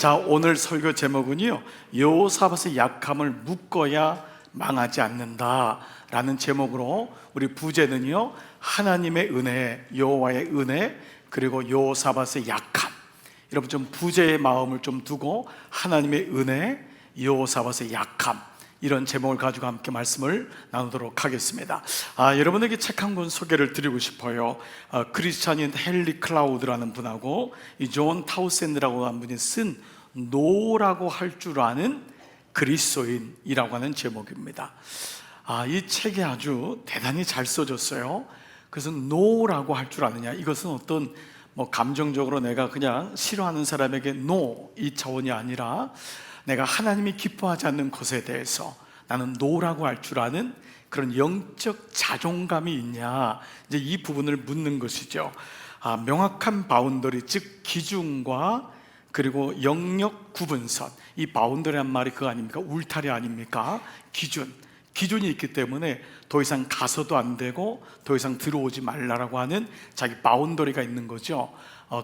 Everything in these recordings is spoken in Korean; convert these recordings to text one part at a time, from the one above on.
자, 오늘 설교 제목은요, 여호사밧의 약함을 묶어야 망하지 않는다 라는 제목으로, 우리 부제는요, 하나님의 은혜, 여호와의 은혜, 그리고 여호사밧의 약함. 여러분 좀 부제의 마음을 좀 두고 하나님의 은혜, 여호사밧의 약함, 이런 제목을 가지고 함께 말씀을 나누도록 하겠습니다. 여러분에게 책 한 권 소개를 드리고 싶어요. 크리스찬인 헨리 클라우드라는 분하고 이 존 타우센드라고 하는 분이 쓴 노라고 할 줄 아는 그리스도인이라고 하는 제목입니다. 이 책이 아주 대단히 잘 써졌어요. 그래서 노라고 할 줄 아느냐, 이것은 어떤 감정적으로 내가 그냥 싫어하는 사람에게 노, 이 차원이 아니라 내가 하나님이 기뻐하지 않는 것에 대해서 나는 노라고 할 줄 아는 그런 영적 자존감이 있냐, 이제 이 부분을 묻는 것이죠. 명확한 바운더리, 즉 기준과 그리고 영역 구분선, 이 바운더리란 말이 그거 아닙니까? 울타리 아닙니까? 기준이 있기 때문에 더 이상 가서도 안 되고 더 이상 들어오지 말라라고 하는 자기 바운더리가 있는 거죠.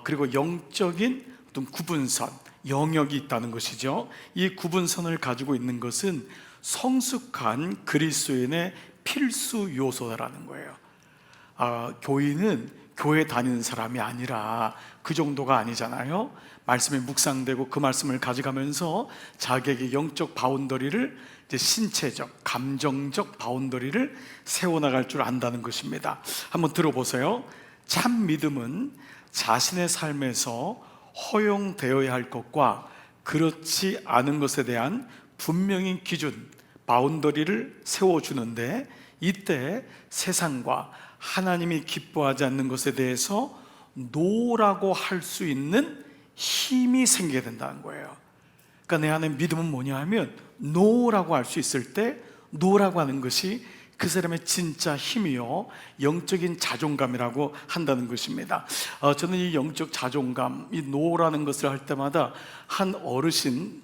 그리고 영적인 어떤 구분선, 영역이 있다는 것이죠. 이 구분선을 가지고 있는 것은 성숙한 그리스도인의 필수 요소라는 거예요. 교인은 교회 다니는 사람이 아니라 그 정도가 아니잖아요. 말씀이 묵상되고 그 말씀을 가져가면서 자기에게 영적 바운더리를, 이제 신체적, 감정적 바운더리를 세워나갈 줄 안다는 것입니다. 한번 들어보세요. 참 믿음은 자신의 삶에서 허용되어야 할 것과 그렇지 않은 것에 대한 분명히 기준, 바운더리를 세워주는데, 이때 세상과 하나님이 기뻐하지 않는 것에 대해서 노라고 할 수 있는 힘이 생기게 된다는 거예요. 그러니까 내 안에 믿음은 뭐냐 하면 노라고 할 수 있을 때, 노라고 하는 것이 그 사람의 진짜 힘이요, 영적인 자존감이라고 한다는 것입니다. 저는 이 영적 자존감, 이 노라는 것을 할 때마다 한 어르신,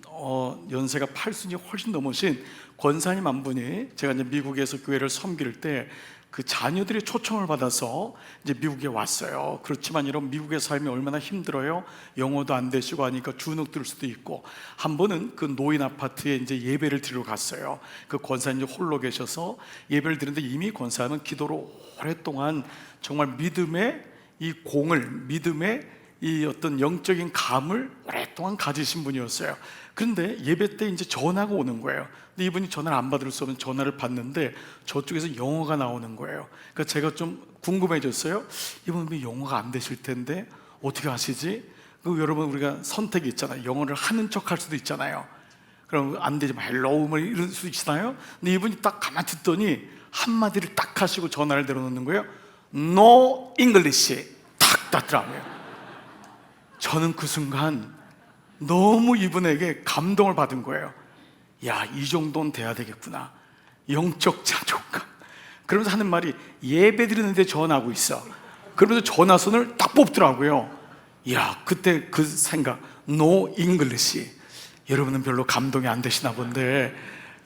연세가 80이 훨씬 넘으신 권사님 한 분이, 제가 이제 미국에서 교회를 섬길 때 그 자녀들이 초청을 받아서 이제 미국에 왔어요. 그렇지만 여러분, 미국의 삶이 얼마나 힘들어요. 영어도 안 되시고 하니까 주눅 들 수도 있고, 한 번은 그 노인 아파트에 이제 예배를 드리러 갔어요. 그 권사님이 홀로 계셔서 예배를 드리는데, 이미 권사님은 기도로 오랫동안 정말 믿음의 이 공을, 믿음의 이 어떤 영적인 감을 오랫동안 가지신 분이었어요. 그런데 예배 때 이제 전화가 오는 거예요. 근데 이분이 전화를 안 받을 수 없는 전화를 받는데 저쪽에서 영어가 나오는 거예요. 그러니까 제가 좀 궁금해졌어요. 이분 왜 영어가 안 되실 텐데 어떻게 하시지? 여러분, 우리가 선택이 있잖아요. 영어를 하는 척 할 수도 있잖아요. 그럼 안 되지, 헬로우 뭐 이럴 수 있잖아요. 근데 이분이 딱 가만히 듣더니 한마디를 딱 하시고 전화를 내려놓는 거예요. No English. 딱 닫더라고요. 저는 그 순간 너무 이분에게 감동을 받은 거예요. 야, 이 정도는 돼야 되겠구나. 영적 자존감. 그러면서 하는 말이, 예배 드리는데 전화하고 있어. 그러면서 전화선을 딱 뽑더라고요. 야, 그때 그 생각, No English. 여러분은 별로 감동이 안 되시나 본데,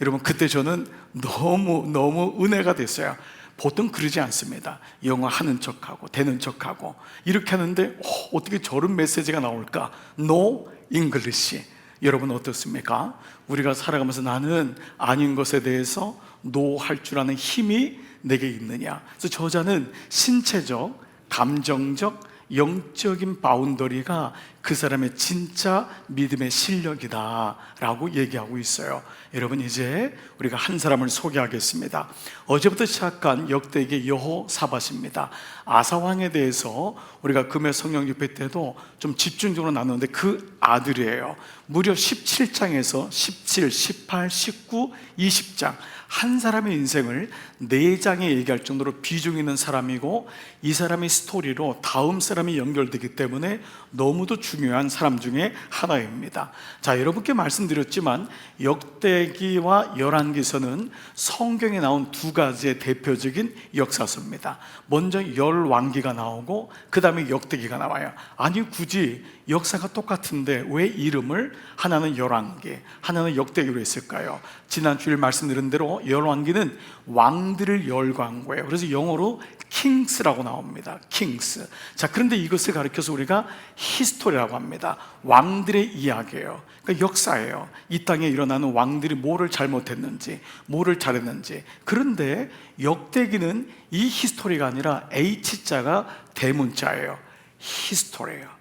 여러분 그때 저는 너무 은혜가 됐어요. 보통 그러지 않습니다. 영어 하는 척하고 되는 척하고 이렇게 하는데 어떻게 저런 메시지가 나올까? No English. 여러분 어떻습니까? 우리가 살아가면서 나는 아닌 것에 대해서 no 할 줄 아는 힘이 내게 있느냐? 그래서 저자는 신체적, 감정적, 영적인 바운더리가 그 사람의 진짜 믿음의 실력이다 라고 얘기하고 있어요. 여러분, 이제 우리가 한 사람을 소개하겠습니다. 어제부터 시작한 역대기의 여호사밧입니다. 아사왕에 대해서 우리가 금요 성령 집회 때도 좀 집중적으로 나누는데, 그 아들이에요. 무려 17장에서 17, 18, 19, 20장 한 사람의 인생을 4장에 얘기할 정도로 비중 있는 사람이고, 이 사람의 스토리로 다음 사람이 연결되기 때문에 너무도 중요한 사람 중에 하나입니다. 자, 여러분께 말씀드렸지만 역대기와 열왕기서는 성경에 나온 두 가지의 대표적인 역사서입니다. 먼저 열왕기가 나오고 그 다음에 역대기가 나와요. 아니, 굳이 역사가 똑같은데 왜 이름을 하나는 열왕기, 하나는 역대기로 했을까요? 지난 주일 말씀드린 대로 열왕기는 왕들을 열거한 거예요. 그래서 영어로 kings라고 나옵니다. kings. 자, 그런데 이것을 가리켜서 우리가 히스토리라고 합니다. 왕들의 이야기예요. 그러니까 역사예요. 이 땅에 일어나는 왕들이 뭐를 잘못했는지, 뭐를 잘했는지. 그런데 역대기는 이 히스토리가 아니라 H자가 대문자예요. 히스토리예요.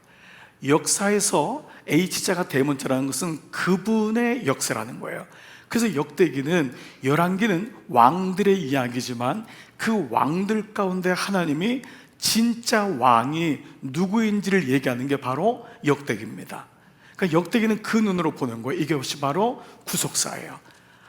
역사에서 H자가 대문자라는 것은 그분의 역사라는 거예요. 그래서 역대기는, 열왕기는 왕들의 이야기지만 그 왕들 가운데 하나님이 진짜 왕이 누구인지를 얘기하는 게 바로 역대기입니다. 그러니까 역대기는 그 눈으로 보는 거예요. 이것이 바로 구속사예요.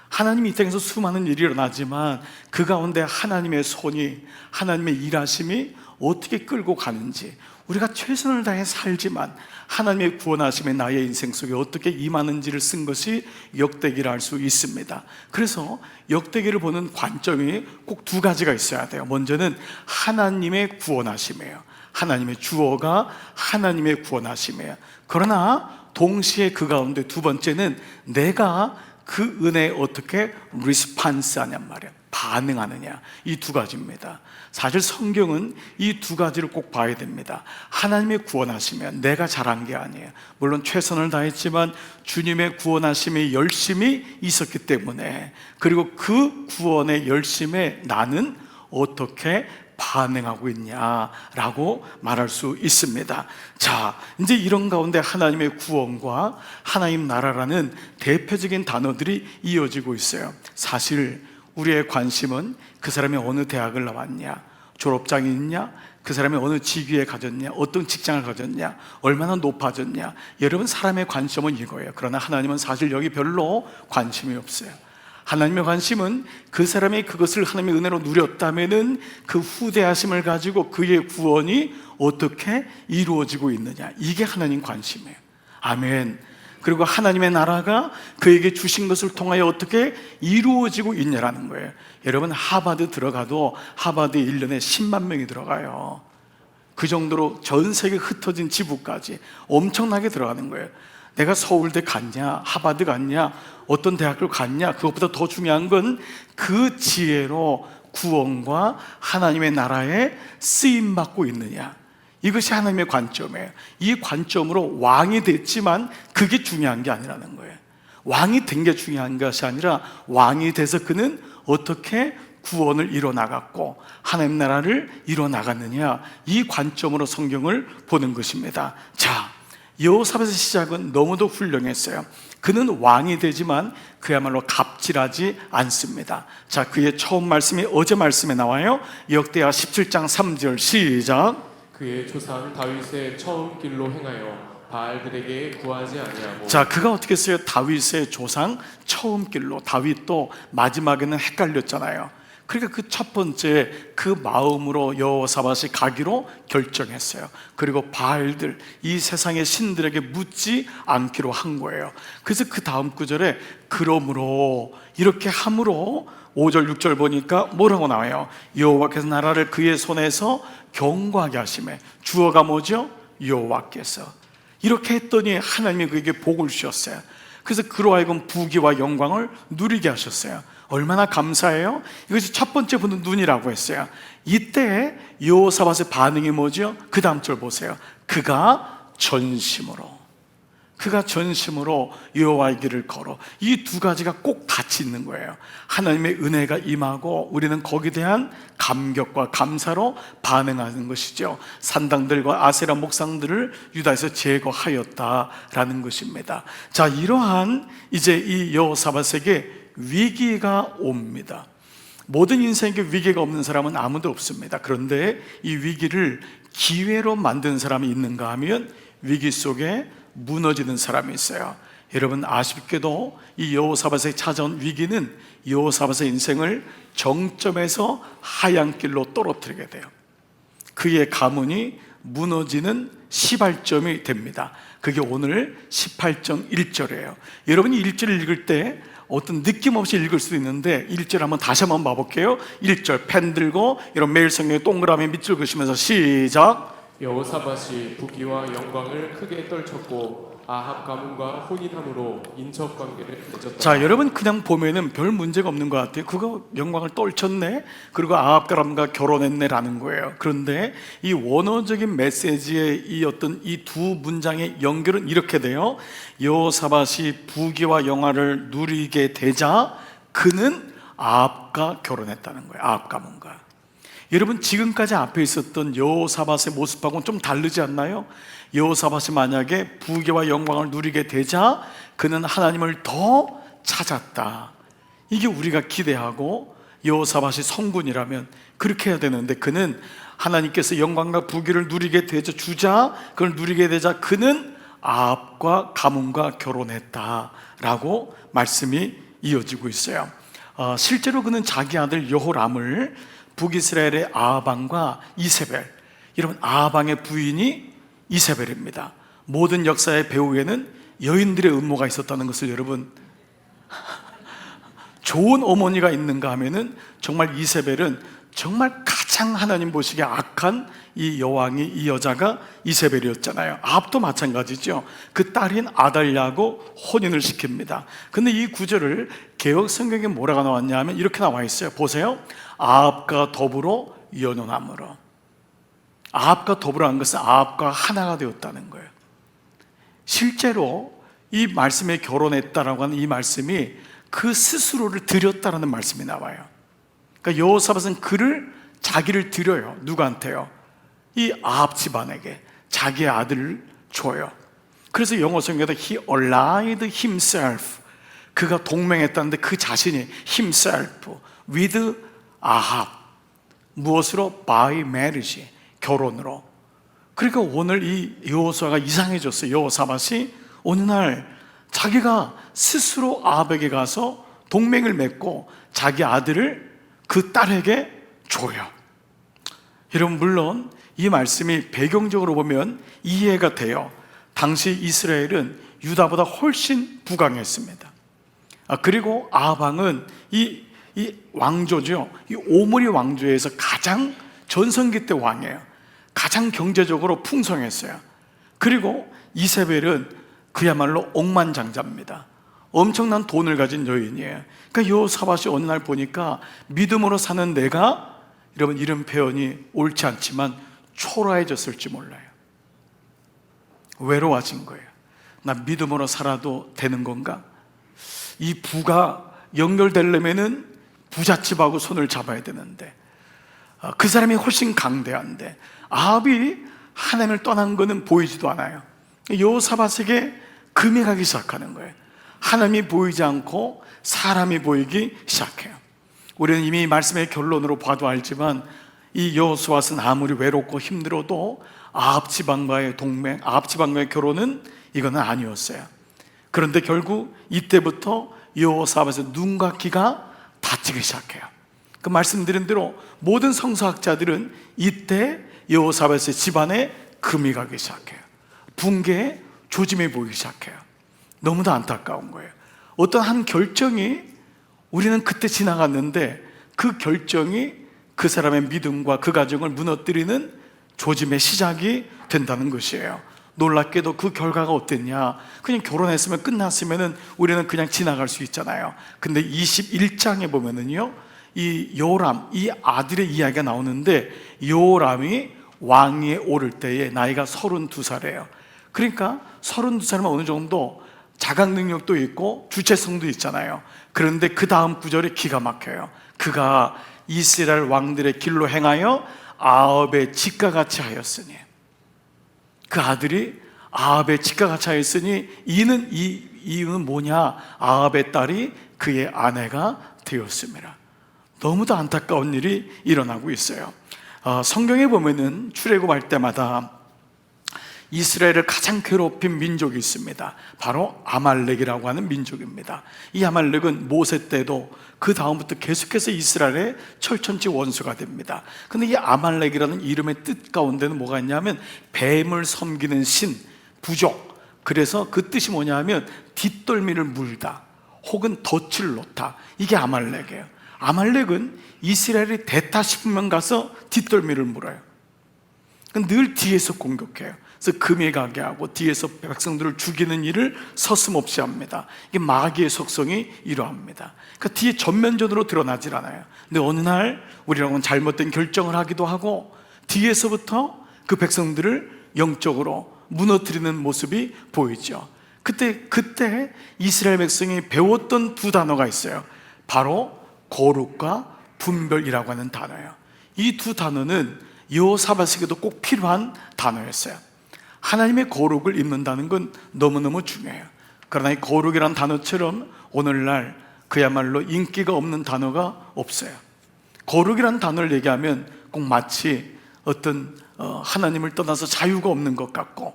하나님이 이 땅에서 수많은 일이 일어나지만 그 가운데 하나님의 손이, 하나님의 일하심이 어떻게 끌고 가는지, 우리가 최선을 다해 살지만 하나님의 구원하심이 나의 인생 속에 어떻게 임하는지를 쓴 것이 역대기를 알 수 있습니다. 그래서 역대기를 보는 관점이 꼭 두 가지가 있어야 돼요. 먼저는 하나님의 구원하심이에요. 하나님의 주어가 하나님의 구원하심이에요. 그러나 동시에 그 가운데 두 번째는 내가 그 은혜에 어떻게 리스판스 하냔 말이에요. 반응하느냐. 이 두 가지입니다. 사실 성경은 이 두 가지를 꼭 봐야 됩니다. 하나님의 구원하시면 내가 잘한 게 아니에요. 물론 최선을 다했지만 주님의 구원하심에 열심이 있었기 때문에, 그리고 그 구원의 열심에 나는 어떻게 반응하고 있냐라고 말할 수 있습니다. 자, 이제 이런 가운데 하나님의 구원과 하나님 나라라는 대표적인 단어들이 이어지고 있어요. 사실 우리의 관심은 그 사람이 어느 대학을 나왔냐, 졸업장이 있냐, 그 사람이 어느 직위에 가졌냐, 어떤 직장을 가졌냐, 얼마나 높아졌냐. 여러분, 사람의 관심은 이거예요. 그러나 하나님은 사실 여기 별로 관심이 없어요. 하나님의 관심은 그 사람이 그것을 하나님의 은혜로 누렸다면은 그 후대하심을 가지고 그의 구원이 어떻게 이루어지고 있느냐, 이게 하나님 관심이에요. 아멘. 그리고 하나님의 나라가 그에게 주신 것을 통하여 어떻게 이루어지고 있냐라는 거예요. 여러분, 하버드 들어가도 하버드에 1년에 10만 명이 들어가요. 그 정도로 전 세계 흩어진 지부까지 엄청나게 들어가는 거예요. 내가 서울대 갔냐, 하버드 갔냐, 어떤 대학을 갔냐, 그것보다 더 중요한 건 그 지혜로 구원과 하나님의 나라에 쓰임받고 있느냐, 이것이 하나님의 관점이에요. 이 관점으로 왕이 됐지만 그게 중요한 게 아니라는 거예요. 왕이 된 게 중요한 것이 아니라 왕이 돼서 그는 어떻게 구원을 이뤄나갔고 하나님 나라를 이뤄나갔느냐, 이 관점으로 성경을 보는 것입니다. 자, 여호사밧의 시작은 너무도 훌륭했어요. 그는 왕이 되지만 그야말로 갑질하지 않습니다. 자, 그의 처음 말씀이 어제 말씀에 나와요. 역대하 17장 3절 시작. 그의 조상 다윗의 처음 길로 행하여 바알들에게 구하지 아니하고. 자, 그가 어떻게 했어요? 다윗의 조상 처음 길로. 다윗도 마지막에는 헷갈렸잖아요. 그러니까 그 첫 번째 그 마음으로 여호사밧이 가기로 결정했어요. 그리고 바알들, 이 세상의 신들에게 묻지 않기로 한 거예요. 그래서 그 다음 구절에 그러므로, 이렇게 함으로 5절 6절 보니까 뭐라고 나와요? 여호와께서 나라를 그의 손에서 경고하게 하시매. 주어가 뭐죠? 여호와께서. 이렇게 했더니 하나님이 그에게 복을 주셨어요. 그래서 그로 하여금 부귀와 영광을 누리게 하셨어요. 얼마나 감사해요? 이것이 첫 번째 보는 눈이라고 했어요. 이때 여호사밧의 반응이 뭐죠? 그 다음 절 보세요. 그가 전심으로 여호와의 길을 걸어. 이 두 가지가 꼭 같이 있는 거예요. 하나님의 은혜가 임하고 우리는 거기에 대한 감격과 감사로 반응하는 것이죠. 산당들과 아세라 목상들을 유다에서 제거하였다라는 것입니다. 자, 이러한 이제 이 여호사밧에게 위기가 옵니다. 모든 인생에 위기가 없는 사람은 아무도 없습니다. 그런데 이 위기를 기회로 만든 사람이 있는가 하면 위기 속에 무너지는 사람이 있어요. 여러분, 아쉽게도 이 여호사밧에 찾아온 위기는 여호사밧의 인생을 정점에서 하얀 길로 떨어뜨리게 돼요. 그의 가문이 무너지는 시발점이 됩니다. 그게 오늘 18장 1절이에요. 여러분이 1절을 읽을 때 어떤 느낌 없이 읽을 수도 있는데 1절 한번 다시 한번 봐볼게요. 1절 펜 들고 여러분 매일 성경에 동그라미 밑줄 그시면서 시작. 여호사밧이 부귀와 영광을 크게 떨쳤고 아합 가문과 혼인함으로 인척 관계를 맺었다. 자, 여러분 그냥 보면은 별 문제가 없는 것 같아요. 그거 영광을 떨쳤네, 그리고 아합 가람과 결혼했네라는 거예요. 그런데 이 원어적인 메시지의 이 어떤 이 두 문장의 연결은 이렇게 돼요. 여호사밧이 부귀와 영화를 누리게 되자 그는 아합과 결혼했다는 거예요. 아합 가문과. 여러분 지금까지 앞에 있었던 여호사밧의 모습하고는 좀 다르지 않나요? 여호사밧이 만약에 부귀와 영광을 누리게 되자 그는 하나님을 더 찾았다, 이게 우리가 기대하고 여호사밧이 성군이라면 그렇게 해야 되는데, 그는 하나님께서 영광과 부귀를 누리게 되자 주자 그걸 누리게 되자 그는 아합과 가문과 결혼했다라고 말씀이 이어지고 있어요. 실제로 그는 자기 아들 여호람을 북이스라엘의 아합왕과 이세벨, 여러분 아합왕의 부인이 이세벨입니다. 모든 역사의 배후에는 여인들의 음모가 있었다는 것을 여러분, 좋은 어머니가 있는가 하면은 정말 이세벨은 정말 가장 하나님 보시기에 악한 이 여왕이, 이 여자가 이세벨이었잖아요. 아합도 마찬가지죠. 그 딸인 아달랴하고 혼인을 시킵니다. 근데 이 구절을 개역 성경에 뭐라고 나왔냐 하면 이렇게 나와 있어요. 보세요. 아합과 더불어 연혼함으로. 아합과 더불어 한 것은 아합과 하나가 되었다는 거예요. 실제로 이 말씀에 결혼했다라고 하는 이 말씀이 그 스스로를 드렸다라는 말씀이 나와요. 그러니까 여호사밧은 자기를 드려요. 누구한테요? 이 아합 집안에게 자기의 아들을 줘요. 그래서 영어 성경에도 he allied himself, 그가 동맹했다는데 그 자신이 himself with 아합, 무엇으로? by marriage, 결혼으로. 그러니까 오늘 이 여호수아가 이상해졌어요. 여호사밧이 어느 날 자기가 스스로 아합에게 가서 동맹을 맺고 자기 아들을 그 딸에게 줘요. 여러분 물론 이 말씀이 배경적으로 보면 이해가 돼요. 당시 이스라엘은 유다보다 훨씬 부강했습니다. 그리고 아합 왕은 이 왕조죠. 이 오므리 왕조에서 가장 전성기 때 왕이에요. 가장 경제적으로 풍성했어요. 그리고 이세벨은 그야말로 억만장자입니다. 엄청난 돈을 가진 여인이에요. 그러니까 여호사밧이 어느 날 보니까 믿음으로 사는 내가, 여러분 이런 표현이 옳지 않지만 초라해졌을지 몰라요. 외로워진 거예요. 나 믿음으로 살아도 되는 건가? 이 부가 연결되려면은 부잣집하고 손을 잡아야 되는데 그 사람이 훨씬 강대한데 아합이 하나님을 떠난 거는 보이지도 않아요. 여호사밧에게 금이 가기 시작하는 거예요. 하나님이 보이지 않고 사람이 보이기 시작해요. 우리는 이미 말씀의 결론으로 봐도 알지만 이 여호수아는 아무리 외롭고 힘들어도 아합 지방과의 동맹, 아합 지방과의 결혼은 이거는 아니었어요. 그런데 결국 이때부터 여호사밧의 눈과 귀가 다치기 시작해요. 그 말씀드린 대로 모든 성서학자들은 이때 여호사밧의 집안에 금이 가기 시작해요. 붕괴의 조짐이 보이기 시작해요. 너무도 안타까운 거예요. 어떤 한 결정이 우리는 그때 지나갔는데 그 결정이 그 사람의 믿음과 그 가정을 무너뜨리는 조짐의 시작이 된다는 것이에요. 놀랍게도 그 결과가 어땠냐? 그냥 결혼했으면 끝났으면 우리는 그냥 지나갈 수 있잖아요. 근데 21장에 보면은요, 이 요람, 이 아들의 이야기가 나오는데 요람이 왕위에 오를 때에 나이가 32살이에요. 그러니까 32살이면 어느 정도 자각 능력도 있고 주체성도 있잖아요. 그런데 그 다음 구절이 기가 막혀요. 그가 이스라엘 왕들의 길로 행하여 아합의 직과 같이 하였으니, 그 아들이 아합의 직과 같이 하였으니 이유는 뭐냐? 아합의 딸이 그의 아내가 되었습니다. 너무도 안타까운 일이 일어나고 있어요. 성경에 보면은 출애굽할 때마다 이스라엘을 가장 괴롭힌 민족이 있습니다. 바로 아말렉이라고 하는 민족입니다. 이 아말렉은 모세 때도 그 다음부터 계속해서 이스라엘의 철천지 원수가 됩니다. 근데 이 아말렉이라는 이름의 뜻 가운데는 뭐가 있냐면 뱀을 섬기는 신, 부족. 그래서 그 뜻이 뭐냐 하면 뒷덜미를 물다 혹은 덫을 놓다, 이게 아말렉이에요. 아말렉은 이스라엘이 됐다 싶으면 가서 뒷덜미를 물어요. 늘 뒤에서 공격해요. 그래서 금이 가게 하고 뒤에서 백성들을 죽이는 일을 서슴없이 합니다. 이게 마귀의 속성이 이러합니다. 그러니까 뒤에 전면전으로 드러나질 않아요. 근데 어느 날 우리랑은 잘못된 결정을 하기도 하고 뒤에서부터 그 백성들을 영적으로 무너뜨리는 모습이 보이죠. 그때 이스라엘 백성이 배웠던 두 단어가 있어요. 바로 거룩과 분별이라고 하는 단어예요. 이 두 단어는 여호사밧에게도 꼭 필요한 단어였어요. 하나님의 거룩을 입는다는 건 너무너무 중요해요. 그러나 이 거룩이란 단어처럼 오늘날 그야말로 인기가 없는 단어가 없어요. 거룩이란 단어를 얘기하면 꼭 마치 어떤 하나님을 떠나서 자유가 없는 것 같고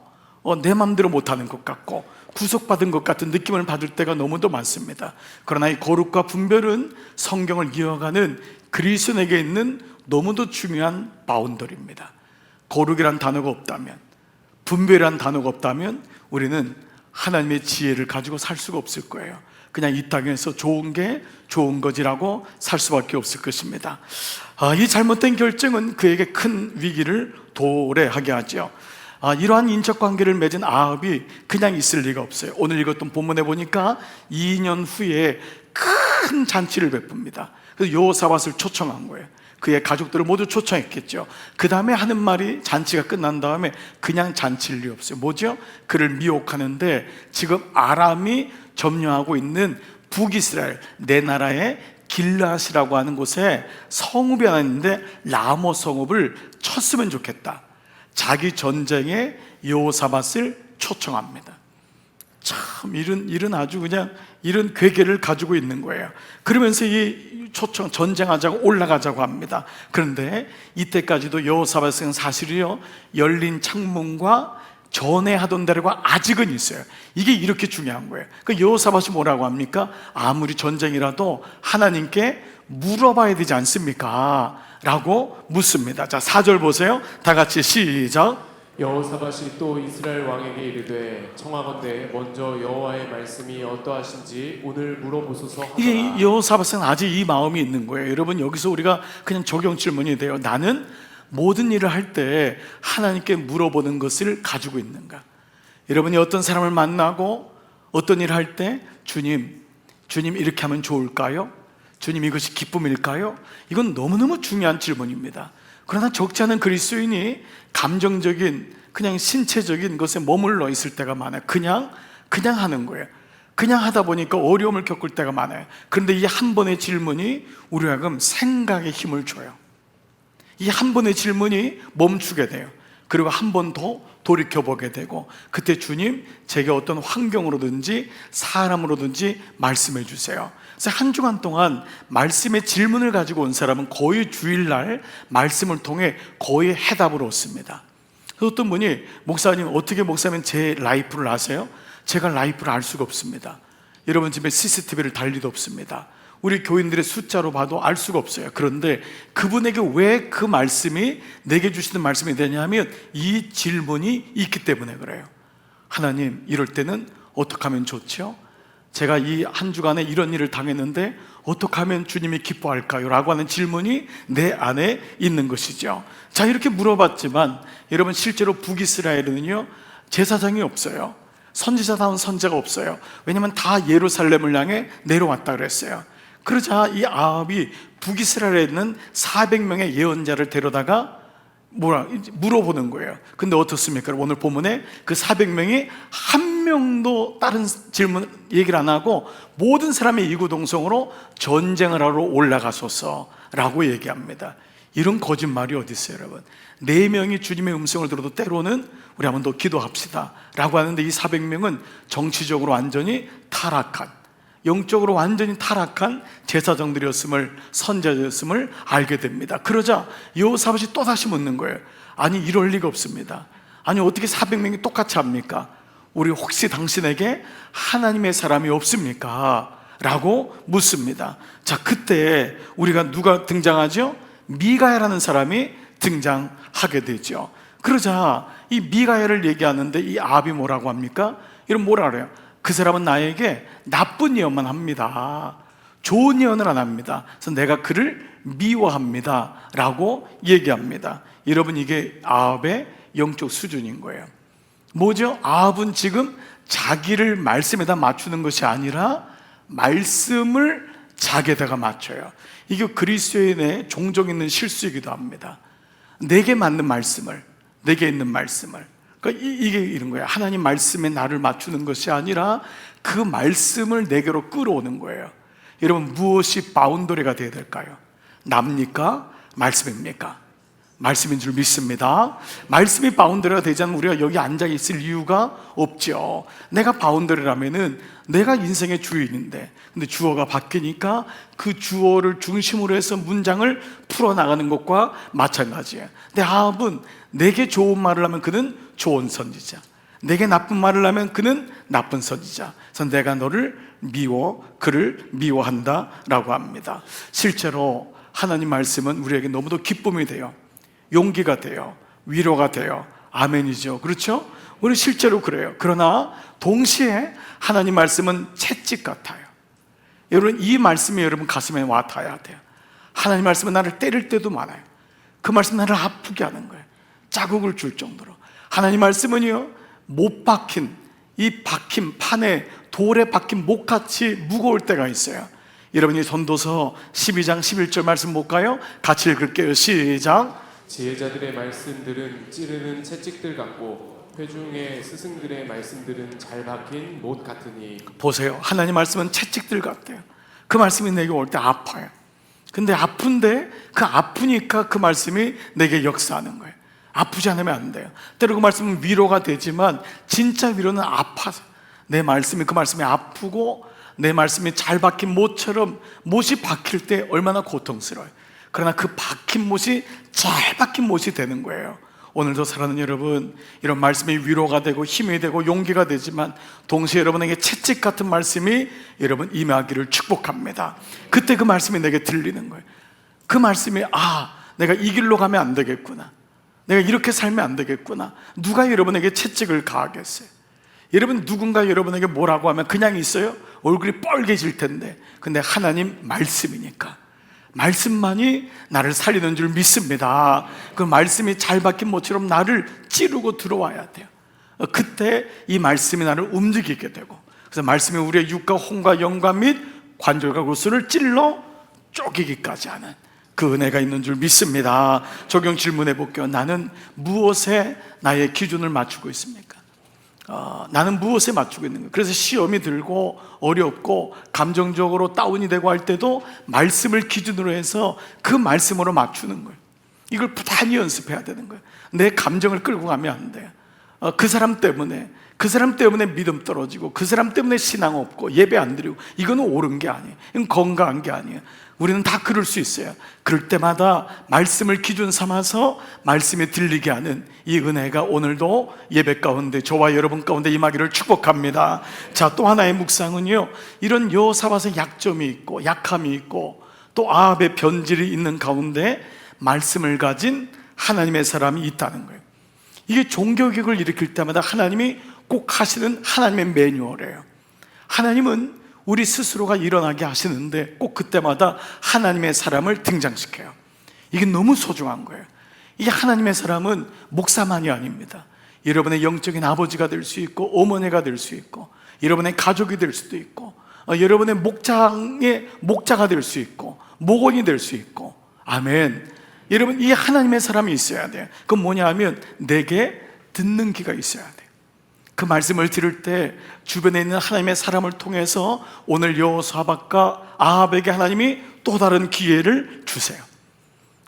내 마음대로 못하는 것 같고 구속받은 것 같은 느낌을 받을 때가 너무도 많습니다. 그러나 이 거룩과 분별은 성경을 이어가는 그리스도인에게 있는 너무도 중요한 바운더리입니다. 거룩이란 단어가 없다면, 분별이란 단어가 없다면 우리는 하나님의 지혜를 가지고 살 수가 없을 거예요. 그냥 이 땅에서 좋은 게 좋은 거지라고 살 수밖에 없을 것입니다. 이 잘못된 결정은 그에게 큰 위기를 도래하게 하죠. 이러한 인척관계를 맺은 아합이 그냥 있을 리가 없어요. 오늘 읽었던 본문에 보니까 2년 후에 큰 잔치를 베풉니다. 그래서 여호사밧을 초청한 거예요. 그의 가족들을 모두 초청했겠죠. 그 다음에 하는 말이, 잔치가 끝난 다음에 그냥 잔치일 리 없어요. 뭐죠? 그를 미혹하는데 지금 아람이 점령하고 있는 북이스라엘, 내 나라의 길앗이라고 하는 곳에 성읍이 하나 있는데 라모 성읍을 쳤으면 좋겠다. 자기 전쟁에 여호사밧을 초청합니다. 참 이런 아주 그냥 이런 괴계를 가지고 있는 거예요. 그러면서 이 초청, 전쟁하자고 올라가자고 합니다. 그런데 이때까지도 여호사밧은 사실이요, 열린 창문과 전에 하던 대로가 아직은 있어요. 이게 이렇게 중요한 거예요. 그 여호사밧이 뭐라고 합니까? 아무리 전쟁이라도 하나님께 물어봐야 되지 않습니까? 라고 묻습니다. 자, 4절 보세요. 다 같이 시작. 여호사밧이 또 이스라엘 왕에게 이르되 청하건대 먼저 여호와의 말씀이 어떠하신지 오늘 물어보소서 하더라. 이게 여호사밧은 아직 이 마음이 있는 거예요. 여러분, 여기서 우리가 그냥 적용 질문이 돼요. 나는 모든 일을 할 때 하나님께 물어보는 것을 가지고 있는가? 여러분이 어떤 사람을 만나고 어떤 일을 할 때 주님 이렇게 하면 좋을까요? 주님, 이것이 기쁨일까요? 이건 너무너무 중요한 질문입니다. 그러나 적지 않은 그리스도인이 감정적인, 그냥 신체적인 것에 머물러 있을 때가 많아요. 그냥 하는 거예요. 그냥 하다 보니까 어려움을 겪을 때가 많아요. 그런데 이 한 번의 질문이 우리가 그럼 생각에 힘을 줘요. 이 한 번의 질문이 멈추게 돼요. 그리고 한 번 더 돌이켜보게 되고, 그때 주님, 제게 어떤 환경으로든지 사람으로든지 말씀해 주세요. 그래서 한 주간 동안 말씀의 질문을 가지고 온 사람은 거의 주일날 말씀을 통해 거의 해답을 얻습니다. 어떤 분이, 목사님, 어떻게 목사님 제 라이프를 아세요? 제가 라이프를 알 수가 없습니다. 여러분 집에 CCTV를 달 리도 없습니다. 우리 교인들의 숫자로 봐도 알 수가 없어요. 그런데 그분에게 왜 그 말씀이, 내게 주시는 말씀이 되냐면 이 질문이 있기 때문에 그래요. 하나님, 이럴 때는 어떻게 하면 좋죠? 제가 이 한 주간에 이런 일을 당했는데 어떻게 하면 주님이 기뻐할까요? 라고 하는 질문이 내 안에 있는 것이죠. 자, 이렇게 물어봤지만 여러분, 실제로 북이스라엘은요, 제사장이 없어요. 선지자다운 선지자가 없어요. 왜냐하면 다 예루살렘을 향해 내려왔다 그랬어요. 그러자 이 아합이 북이스라엘에 있는 400명의 예언자를 데려다가 물어보는 거예요. 근데 어떻습니까? 오늘 본문에 그 400명이 한 명도 다른 질문 얘기를 안 하고 모든 사람이 이구동성으로 전쟁을 하러 올라가소서라고 얘기합니다. 이런 거짓말이 어디 있어요, 여러분? 4명이 주님의 음성을 들어도 때로는 우리 한번 더 기도합시다 라고 하는데, 이 400명은 정치적으로 완전히 타락한, 영적으로 완전히 타락한 제사장들이었음을, 선지자였음을 알게 됩니다. 그러자 여호사밧이 또다시 묻는 거예요. 아니, 이럴 리가 없습니다. 아니, 어떻게 400명이 똑같이 합니까? 우리 혹시 당신에게 하나님의 사람이 없습니까? 라고 묻습니다. 자, 그때 우리가 누가 등장하죠? 미가야라는 사람이 등장하게 되죠. 그러자 이 미가야를 얘기하는데 이 아합이 뭐라고 합니까? 이런 뭐라 그래요? 그 사람은 나에게 나쁜 예언만 합니다. 좋은 예언을 안 합니다. 그래서 내가 그를 미워합니다 라고 얘기합니다. 여러분, 이게 아합의 영적 수준인 거예요. 뭐죠? 아합은 지금 자기를 말씀에다 맞추는 것이 아니라 말씀을 자기에다가 맞춰요. 이게 그리스도인의 종종 있는 실수이기도 합니다. 내게 맞는 말씀을, 내게 있는 말씀을, 그러니까 이게 이런 거예요. 하나님 말씀에 나를 맞추는 것이 아니라 그 말씀을 내게로 끌어오는 거예요. 여러분, 무엇이 바운더리가 되어야 될까요? 납니까? 말씀입니까? 말씀인 줄 믿습니다. 말씀이 바운더리가 되지 않으면 우리가 여기 앉아 있을 이유가 없죠. 내가 바운더리라면은 내가 인생의 주인인데, 근데 주어가 바뀌니까 그 주어를 중심으로 해서 문장을 풀어나가는 것과 마찬가지예요. 근데 아합은 내게 좋은 말을 하면 그는 좋은 선지자, 내게 나쁜 말을 하면 그는 나쁜 선지자. 그래서 내가 너를 미워, 그를 미워한다 라고 합니다. 실제로 하나님 말씀은 우리에게 너무도 기쁨이 돼요. 용기가 돼요. 위로가 돼요. 아멘이죠. 그렇죠? 우리 실제로 그래요. 그러나 동시에 하나님 말씀은 채찍 같아요. 여러분, 이 말씀이 여러분 가슴에 와 닿아야 돼요. 하나님 말씀은 나를 때릴 때도 많아요. 그 말씀은 나를 아프게 하는 거예요. 자국을 줄 정도로. 하나님 말씀은요, 못 박힌, 이 박힌 판에 돌에 박힌 못같이 무거울 때가 있어요. 여러분이 전도서 12장 11절 말씀 볼까요? 같이 읽을게요. 시작. 지혜자들의 말씀들은 찌르는 채찍들 같고 회중의 스승들의 말씀들은 잘 박힌 못 같으니. 보세요. 하나님 말씀은 채찍들 같대요. 그 말씀이 내게 올 때 아파요. 근데 아픈데 그 아프니까 그 말씀이 내게 역사하는 거예요. 아프지 않으면 안 돼요. 때로 그 말씀은 위로가 되지만 진짜 위로는 아파서, 내 말씀이, 그 말씀이 아프고 내 말씀이 잘 박힌 못처럼, 못이 박힐 때 얼마나 고통스러워요. 그러나 그 박힌 못이 잘 박힌 못이 되는 거예요. 오늘도 사랑하는 여러분, 이런 말씀이 위로가 되고 힘이 되고 용기가 되지만 동시에 여러분에게 채찍 같은 말씀이 여러분 임하기를 축복합니다. 그때 그 말씀이 내게 들리는 거예요. 그 말씀이, 아, 내가 이 길로 가면 안 되겠구나, 내가 이렇게 살면 안 되겠구나. 누가 여러분에게 채찍을 가하겠어요? 여러분, 누군가 여러분에게 뭐라고 하면 그냥 있어요? 얼굴이 뻘개질 텐데. 근데 하나님 말씀이니까, 말씀만이 나를 살리는 줄 믿습니다. 그 말씀이 잘 박힌 못처럼 나를 찌르고 들어와야 돼요. 그때 이 말씀이 나를 움직이게 되고, 그래서 말씀이 우리의 육과 혼과 영과 및 관절과 골수를 찔러 쪼개기까지 하는 그 은혜가 있는 줄 믿습니다. 적용 질문해 볼게요. 나는 무엇에 나의 기준을 맞추고 있습니까? 나는 무엇에 맞추고 있는 거예요? 그래서 시험이 들고 어렵고 감정적으로 다운이 되고 할 때도 말씀을 기준으로 해서 그 말씀으로 맞추는 거예요. 이걸 부단히 연습해야 되는 거예요. 내 감정을 끌고 가면 안 돼요. 그 사람 때문에 믿음 떨어지고, 그 사람 때문에 신앙 없고 예배 안 드리고, 이거는 옳은 게 아니에요. 이건 건강한 게 아니에요. 우리는 다 그럴 수 있어요. 그럴 때마다 말씀을 기준 삼아서 말씀에 들리게 하는 이 은혜가 오늘도 예배 가운데, 저와 여러분 가운데 임하기를 축복합니다. 자, 또 하나의 묵상은요, 이런 여호사밧의 약점이 있고 약함이 있고 또 아합의 변질이 있는 가운데 말씀을 가진 하나님의 사람이 있다는 거예요. 이게 종교개혁을 일으킬 때마다 하나님이 꼭 하시는 하나님의 매뉴얼이에요. 하나님은 우리 스스로가 일어나게 하시는데 꼭 그때마다 하나님의 사람을 등장시켜요. 이게 너무 소중한 거예요. 이 하나님의 사람은 목사만이 아닙니다. 여러분의 영적인 아버지가 될 수 있고, 어머니가 될 수 있고, 여러분의 가족이 될 수도 있고, 여러분의 목장의 목자가 될 수 있고, 목원이 될 수 있고. 아멘. 여러분, 이 하나님의 사람이 있어야 돼요. 그건 뭐냐 하면 내게 듣는 귀가 있어야 돼요. 그 말씀을 들을 때 주변에 있는 하나님의 사람을 통해서 오늘 여호사밧과 아합에게 하나님이 또 다른 기회를 주세요.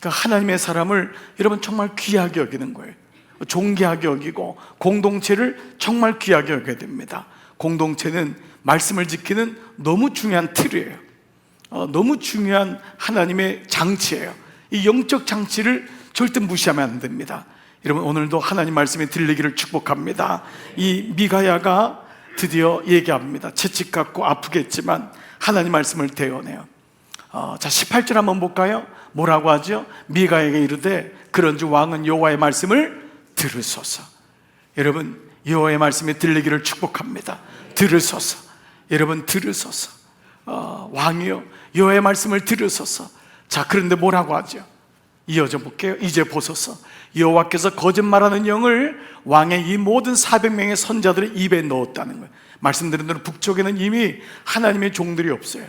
그러니까 하나님의 사람을 여러분 정말 귀하게 여기는 거예요. 존귀하게 여기고 공동체를 정말 귀하게 여겨야 됩니다. 공동체는 말씀을 지키는 너무 중요한 틀이에요. 너무 중요한 하나님의 장치예요. 이 영적 장치를 절대 무시하면 안 됩니다. 여러분, 오늘도 하나님 말씀이 들리기를 축복합니다. 이 미가야가 드디어 얘기합니다. 채찍 같고 아프겠지만 하나님 말씀을 대언해요. 자, 18절 한번 볼까요? 뭐라고 하죠? 미가에게 이르되 그런즉 왕은 여호와의 말씀을 들으소서. 여러분, 여호와의 말씀이 들리기를 축복합니다. 들으소서. 여러분, 들으소서. 왕이요, 여호와의 말씀을 들으소서. 자, 그런데 뭐라고 하죠? 이어져 볼게요. 이제 보소서, 여호와께서 거짓말하는 영을 왕의 이 모든 400명의 선자들의 입에 넣었다는 거예요. 말씀드린 대로 북쪽에는 이미 하나님의 종들이 없어요.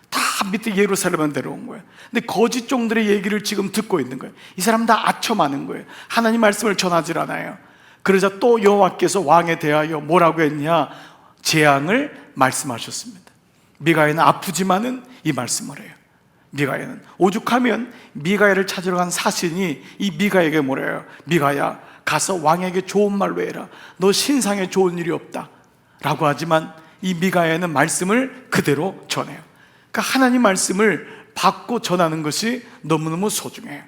다 밑에 예루살렘만 데려온 거예요. 근데 거짓 종들의 얘기를 지금 듣고 있는 거예요. 이 사람 다 아첨하는 거예요. 하나님 말씀을 전하질 않아요. 그러자 또 여호와께서 왕에 대하여 뭐라고 했냐? 재앙을 말씀하셨습니다. 미가야는 아프지만은 이 말씀을 해요. 미가야는 오죽하면 미가야를 찾으러 간 사신이 이 미가에게 뭐래요? 미가야, 가서 왕에게 좋은 말로 해라. 너 신상에 좋은 일이 없다 라고 하지만 이 미가야는 말씀을 그대로 전해요. 그러니까 하나님 말씀을 받고 전하는 것이 너무너무 소중해요.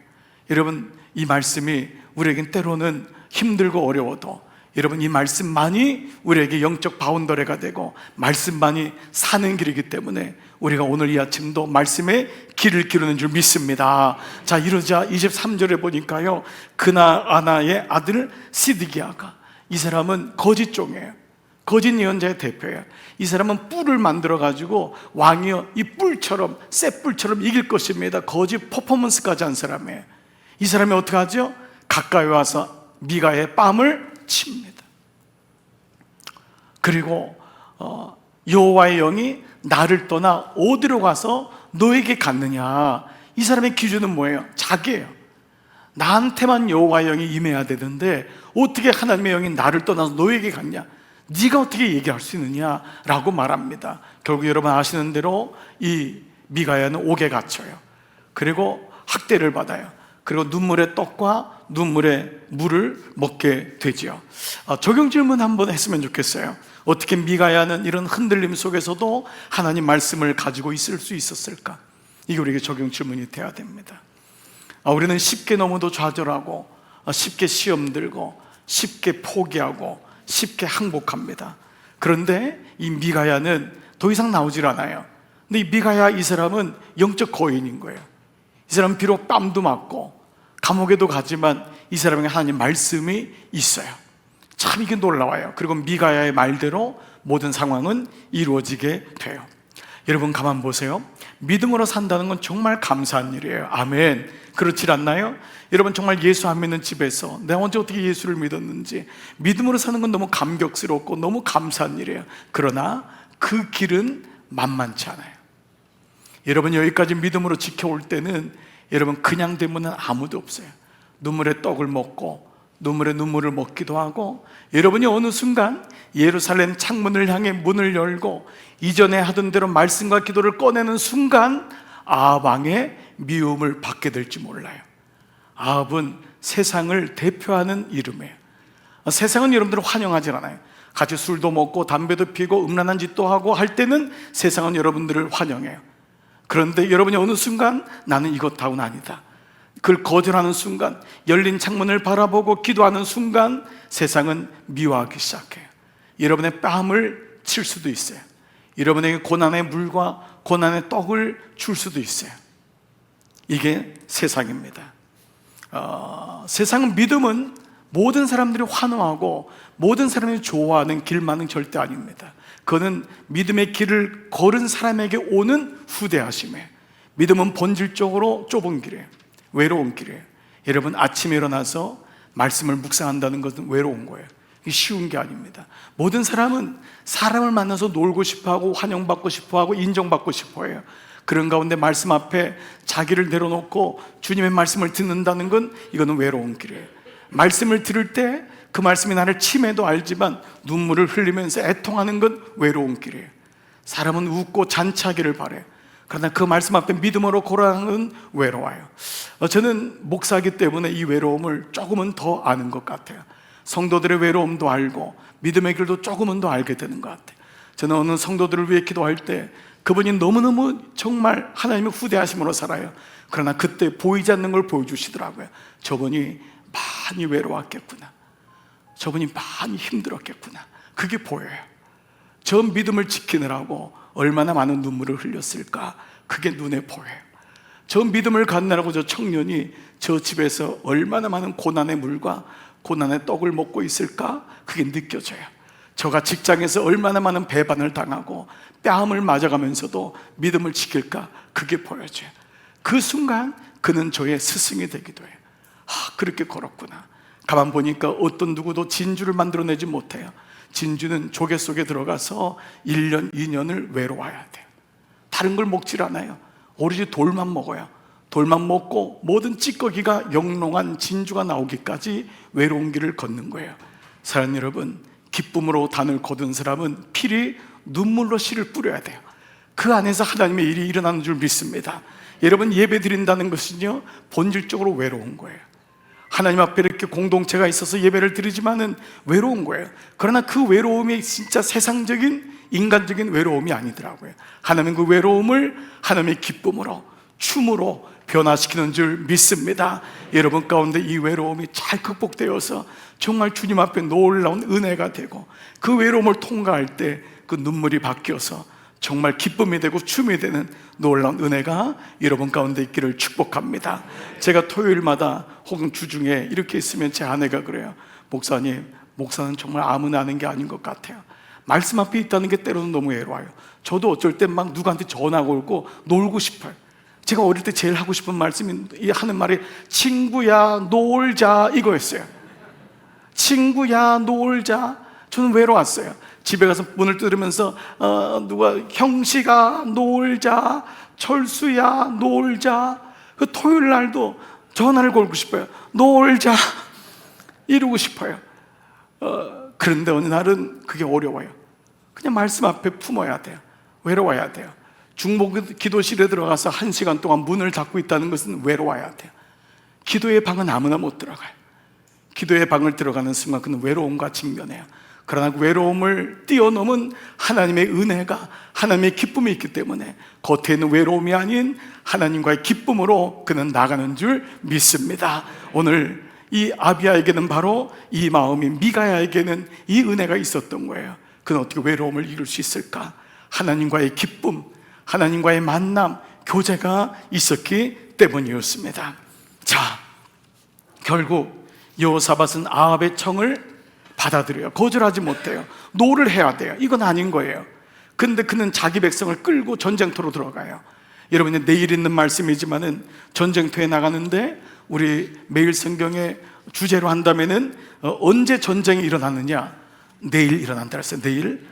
여러분, 이 말씀이 우리에겐 때로는 힘들고 어려워도 여러분, 이 말씀만이 우리에게 영적 바운더리가 되고 말씀만이 사는 길이기 때문에 우리가 오늘 이 아침도 말씀의 길을 기르는 줄 믿습니다. 자, 이러자 23절에 보니까요, 그나아나의 아들 시드기야가, 이 사람은 거짓 종이에요. 거짓 예언자의 대표예요. 이 사람은 뿔을 만들어 가지고 왕이요, 이 뿔처럼, 쇠뿔처럼 이길 것입니다. 거짓 퍼포먼스까지 한 사람이에요. 이 사람이 어떻게 하죠? 가까이 와서 미가의 뺨을 칩니다. 그리고 여호와의 영이 나를 떠나 어디로 가서 너에게 갔느냐? 이 사람의 기준은 뭐예요? 자기예요. 나한테만 여호와의 영이 임해야 되는데 어떻게 하나님의 영이 나를 떠나서 너에게 갔냐? 네가 어떻게 얘기할 수 있느냐? 라고 말합니다. 결국 여러분 아시는 대로 이 미가야는 옥에 갇혀요. 그리고 학대를 받아요. 그리고 눈물의 떡과 눈물의 물을 먹게 되죠. 적용 질문 한번 했으면 좋겠어요. 어떻게 미가야는 이런 흔들림 속에서도 하나님 말씀을 가지고 있을 수 있었을까? 이게 우리에게 적용 질문이 돼야 됩니다. 우리는 쉽게 너무도 좌절하고 쉽게 시험 들고 쉽게 포기하고 쉽게 항복합니다. 그런데 이 미가야는 더 이상 나오질 않아요. 근데 이 미가야, 이 사람은 영적 거인인 거예요. 이 사람은 비록 뺨도 맞고 감옥에도 가지만 이 사람에게 하나님 말씀이 있어요. 참 이게 놀라워요. 그리고 미가야의 말대로 모든 상황은 이루어지게 돼요. 여러분 가만 보세요. 믿음으로 산다는 건 정말 감사한 일이에요. 아멘. 그렇지 않나요? 여러분 정말 예수 안 믿는 집에서 내가 언제 어떻게 예수를 믿었는지 믿음으로 사는 건 너무 감격스럽고 너무 감사한 일이에요. 그러나 그 길은 만만치 않아요. 여러분 여기까지 믿음으로 지켜올 때는 여러분 그냥 되면 아무도 없어요. 눈물의 떡을 먹고 눈물의 눈물을 먹기도 하고, 여러분이 어느 순간 예루살렘 창문을 향해 문을 열고 이전에 하던 대로 말씀과 기도를 꺼내는 순간 아합 왕의 미움을 받게 될지 몰라요. 아합은 세상을 대표하는 이름이에요. 세상은 여러분들을 환영하지 않아요. 같이 술도 먹고 담배도 피고 음란한 짓도 하고 할 때는 세상은 여러분들을 환영해요. 그런데 여러분이 어느 순간 나는 이것하고는 아니다, 그걸 거절하는 순간, 열린 창문을 바라보고 기도하는 순간 세상은 미워하기 시작해요. 여러분의 뺨을 칠 수도 있어요. 여러분에게 고난의 물과 고난의 떡을 줄 수도 있어요. 이게 세상입니다. 세상은, 믿음은 모든 사람들이 환호하고 모든 사람이 좋아하는 길만은 절대 아닙니다. 그거는 믿음의 길을 걸은 사람에게 오는 후대하심이에요. 믿음은 본질적으로 좁은 길이에요. 외로운 길이에요. 여러분 아침에 일어나서 말씀을 묵상한다는 것은 외로운 거예요. 이게 쉬운 게 아닙니다. 모든 사람은 사람을 만나서 놀고 싶어하고 환영받고 싶어하고 인정받고 싶어해요. 그런 가운데 말씀 앞에 자기를 내려놓고 주님의 말씀을 듣는다는 건 이거는 외로운 길이에요. 말씀을 들을 때 그 말씀이 나를 침해도 알지만 눈물을 흘리면서 애통하는 건 외로운 길이에요. 사람은 웃고 잔치하기를 바래요. 그러나 그 말씀 앞에 믿음으로 걸어가는 외로워요. 저는 목사이기 때문에 이 외로움을 조금은 더 아는 것 같아요. 성도들의 외로움도 알고 믿음의 길도 조금은 더 알게 되는 것 같아요. 저는 어느 성도들을 위해 기도할 때 그분이 너무너무 정말 하나님의 후대하심으로 살아요. 그러나 그때 보이지 않는 걸 보여주시더라고요. 저분이 많이 외로웠겠구나, 저분이 많이 힘들었겠구나, 그게 보여요. 저 믿음을 지키느라고 얼마나 많은 눈물을 흘렸을까, 그게 눈에 보여요. 저 믿음을 갖느라고 저 청년이 저 집에서 얼마나 많은 고난의 물과 고난의 떡을 먹고 있을까, 그게 느껴져요. 저가 직장에서 얼마나 많은 배반을 당하고 뺨을 맞아가면서도 믿음을 지킬까, 그게 보여져요. 그 순간 그는 저의 스승이 되기도 해요. 그렇게 걸었구나. 가만 보니까 어떤 누구도 진주를 만들어내지 못해요. 진주는 조개 속에 들어가서 1년, 2년을 외로워야 돼요. 다른 걸 먹질 않아요. 오로지 돌만 먹어요. 돌만 먹고 모든 찌꺼기가 영롱한 진주가 나오기까지 외로운 길을 걷는 거예요. 사랑하는 여러분, 기쁨으로 단을 거둔 사람은 필히 눈물로 씨를 뿌려야 돼요. 그 안에서 하나님의 일이 일어나는 줄 믿습니다. 여러분, 예배 드린다는 것은요, 본질적으로 외로운 거예요. 하나님 앞에 이렇게 공동체가 있어서 예배를 드리지만은 외로운 거예요. 그러나 그 외로움이 진짜 세상적인 인간적인 외로움이 아니더라고요. 하나님은 그 외로움을 하나님의 기쁨으로, 춤으로 변화시키는 줄 믿습니다. 여러분 가운데 이 외로움이 잘 극복되어서 정말 주님 앞에 놀라운 은혜가 되고, 그 외로움을 통과할 때 그 눈물이 바뀌어서 정말 기쁨이 되고 춤이 되는 놀라운 은혜가 여러분 가운데 있기를 축복합니다. 제가 토요일마다 혹은 주중에 이렇게 있으면 제 아내가 그래요. 목사님, 목사는 정말 아무나 하는 게 아닌 것 같아요. 말씀 앞에 있다는 게 때로는 너무 외로워요. 저도 어쩔 땐 막 누구한테 전화가 오고 놀고 싶어요. 제가 어릴 때 제일 하고 싶은 말씀이, 하는 말이 친구야 놀자 이거였어요. 친구야 놀자. 저는 외로웠어요. 집에 가서 문을 뜯으면서 누가 형씨가 놀자, 철수야 놀자. 그 토요일 날도 전화를 걸고 싶어요. 놀자 이러고 싶어요. 그런데 어느 날은 그게 어려워요. 그냥 말씀 앞에 품어야 돼요. 외로워야 돼요. 중복 기도실에 들어가서 1시간 동안 문을 닫고 있다는 것은 외로워야 돼요. 기도의 방은 아무나 못 들어가요. 기도의 방을 들어가는 순간 그는 외로움과 직면해요. 그러나 그 외로움을 뛰어넘은 하나님의 은혜가, 하나님의 기쁨이 있기 때문에 겉에 있는 외로움이 아닌 하나님과의 기쁨으로 그는 나가는 줄 믿습니다. 오늘 이 아비야에게는 바로 이 마음이, 미가야에게는 이 은혜가 있었던 거예요. 그는 어떻게 외로움을 이룰 수 있을까? 하나님과의 기쁨, 하나님과의 만남, 교제가 있었기 때문이었습니다. 자, 결국 여호사밧은 아합의 청을 받아들여요. 거절하지 못해요. 노를 해야 돼요. 이건 아닌 거예요. 근데 그는 자기 백성을 끌고 전쟁터로 들어가요. 여러분이 내일 있는 말씀이지만은 전쟁터에 나가는데 우리 매일 성경의 주제로 한다면은 언제 전쟁이 일어나느냐? 내일 일어난다 그랬어요. 내일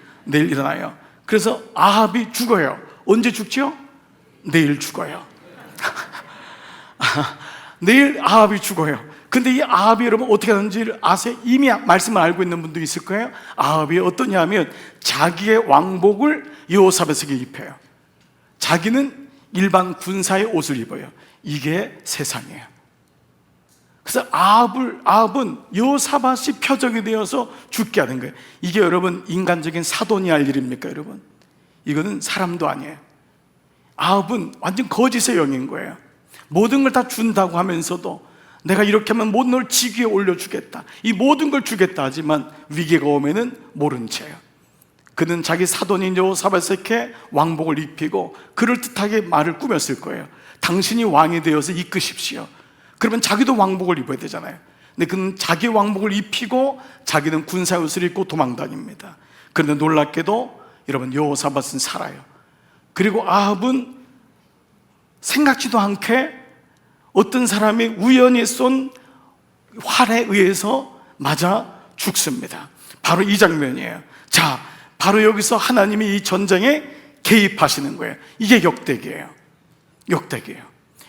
일어나요. 그래서 아합이 죽어요. 언제 죽죠? 내일 죽어요. 내일 아합이 죽어요. 근데 이 아합이 여러분 어떻게 하는지 아세요? 이미 말씀을 알고 있는 분도 있을 거예요. 아합이 어떠냐 하면 자기의 왕복을 여호사밧에게 입혀요. 자기는 일반 군사의 옷을 입어요. 이게 세상이에요. 그래서 아합은 여호사밧이 표적이 되어서 죽게 하는 거예요. 이게 여러분 인간적인 사돈이 할 일입니까 여러분? 이거는 사람도 아니에요. 아합은 완전 거짓의 영인 거예요. 모든 걸 다 준다고 하면서도 내가 이렇게 하면 모든 걸 지위에 올려주겠다, 이 모든 걸 주겠다 하지만 위기가 오면은 모른 채요. 그는 자기 사돈인 여호사밧에게 왕복을 입히고 그럴듯하게 말을 꾸몄을 거예요. 당신이 왕이 되어서 이끄십시오. 그러면 자기도 왕복을 입어야 되잖아요. 근데 그는 자기 왕복을 입히고 자기는 군사 옷을 입고 도망다닙니다. 그런데 놀랍게도 여러분 여호사밧은 살아요. 그리고 아합은 생각지도 않게 어떤 사람이 우연히 쏜 활에 의해서 맞아 죽습니다. 바로 이 장면이에요. 자, 바로 여기서 하나님이 이 전쟁에 개입하시는 거예요. 이게 역대기예요. 역대기예요.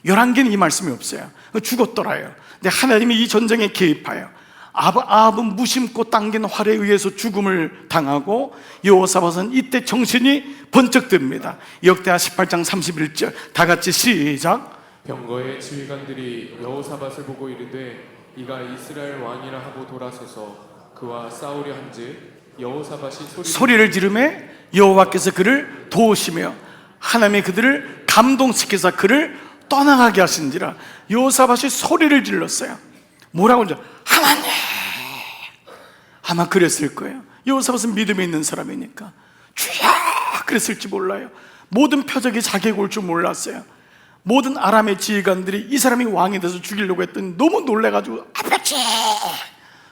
열왕기는 이 말씀이 없어요. 죽었더라요. 근데 하나님이 이 전쟁에 개입하여 아합은 무심코 당긴 활에 의해서 죽음을 당하고 여호사밧은 이때 정신이 번쩍 듭니다. 역대하 18장 31절 다 같이 시작. 병거의 지휘관들이 여호사밧을 보고 이르되 이가 이스라엘 왕이라 하고 돌아서서 그와 싸우려 한즉 여호사밧이 소리를 지르매 여호와께서 그를 도우시며 하나님이 그들을 감동시켜서 그를 떠나가게 하신지라. 여호사밧이 소리를 질렀어요. 뭐라고 하죠? 하나님! 아마 그랬을 거예요. 여호사밧은 믿음이 있는 사람이니까 주야! 그랬을지 몰라요. 모든 표적이 자기에게 올 줄 몰랐어요. 모든 아람의 지휘관들이 이 사람이 왕이 돼서 죽이려고 했더니 너무 놀래가지고 아버지!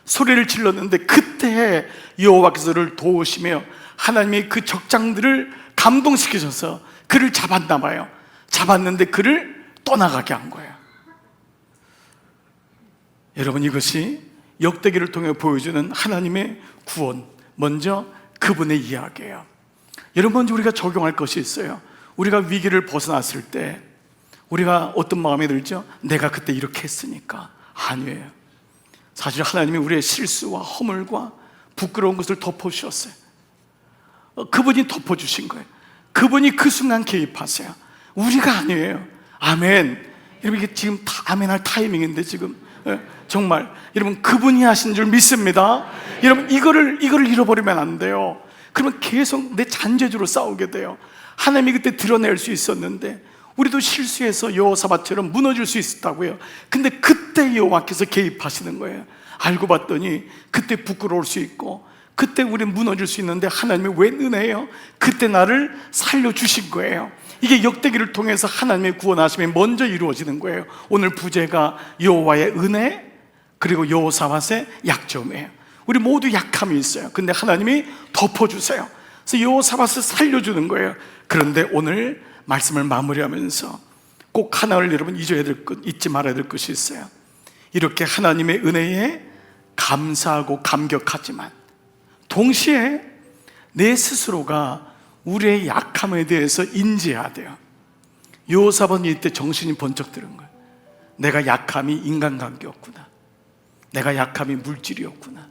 소리를 질렀는데 그때 여호와께서 그를 도우시며 하나님이 그 적장들을 감동시키셔서 그를 잡았나 봐요. 잡았는데 그를 떠나가게 한 거예요. 여러분, 이것이 역대기를 통해 보여주는 하나님의 구원, 먼저 그분의 이야기예요. 여러분, 먼저 우리가 적용할 것이 있어요. 우리가 위기를 벗어났을 때 우리가 어떤 마음이 들죠? 내가 그때 이렇게 했으니까. 아니에요. 사실 하나님이 우리의 실수와 허물과 부끄러운 것을 덮어주셨어요. 그분이 덮어주신 거예요. 그분이 그 순간 개입하세요. 우리가 아니에요. 아멘. 여러분, 이게 지금 다 아멘할 타이밍인데 지금 정말 여러분, 그분이 하신 줄 믿습니다. 여러분, 이거를 잃어버리면 안 돼요. 그러면 계속 내 잔재주로 싸우게 돼요. 하나님이 그때 드러낼 수 있었는데 우리도 실수해서 여호사밧처럼 무너질 수 있었다고요. 근데 그때 여호와께서 개입하시는 거예요. 알고 봤더니 그때 부끄러울 수 있고 그때 우리 무너질 수 있는데 하나님이 왜 은혜예요? 그때 나를 살려주신 거예요. 이게 역대기를 통해서 하나님의 구원하심이 먼저 이루어지는 거예요. 오늘 부제가 여호와의 은혜 그리고 여호사밧의 약점이에요. 우리 모두 약함이 있어요. 근데 하나님이 덮어주세요. 그래서 여호사밧을 살려주는 거예요. 그런데 오늘 말씀을 마무리하면서 꼭 하나를 여러분 잊지 말아야 될 것이 있어요. 이렇게 하나님의 은혜에 감사하고 감격하지만 동시에 내 스스로가 우리의 약함에 대해서 인지해야 돼요. 여호사밧이 이때 정신이 번쩍 드는 거예요. 내가 약함이 인간관계였구나. 내가 약함이 물질이었구나.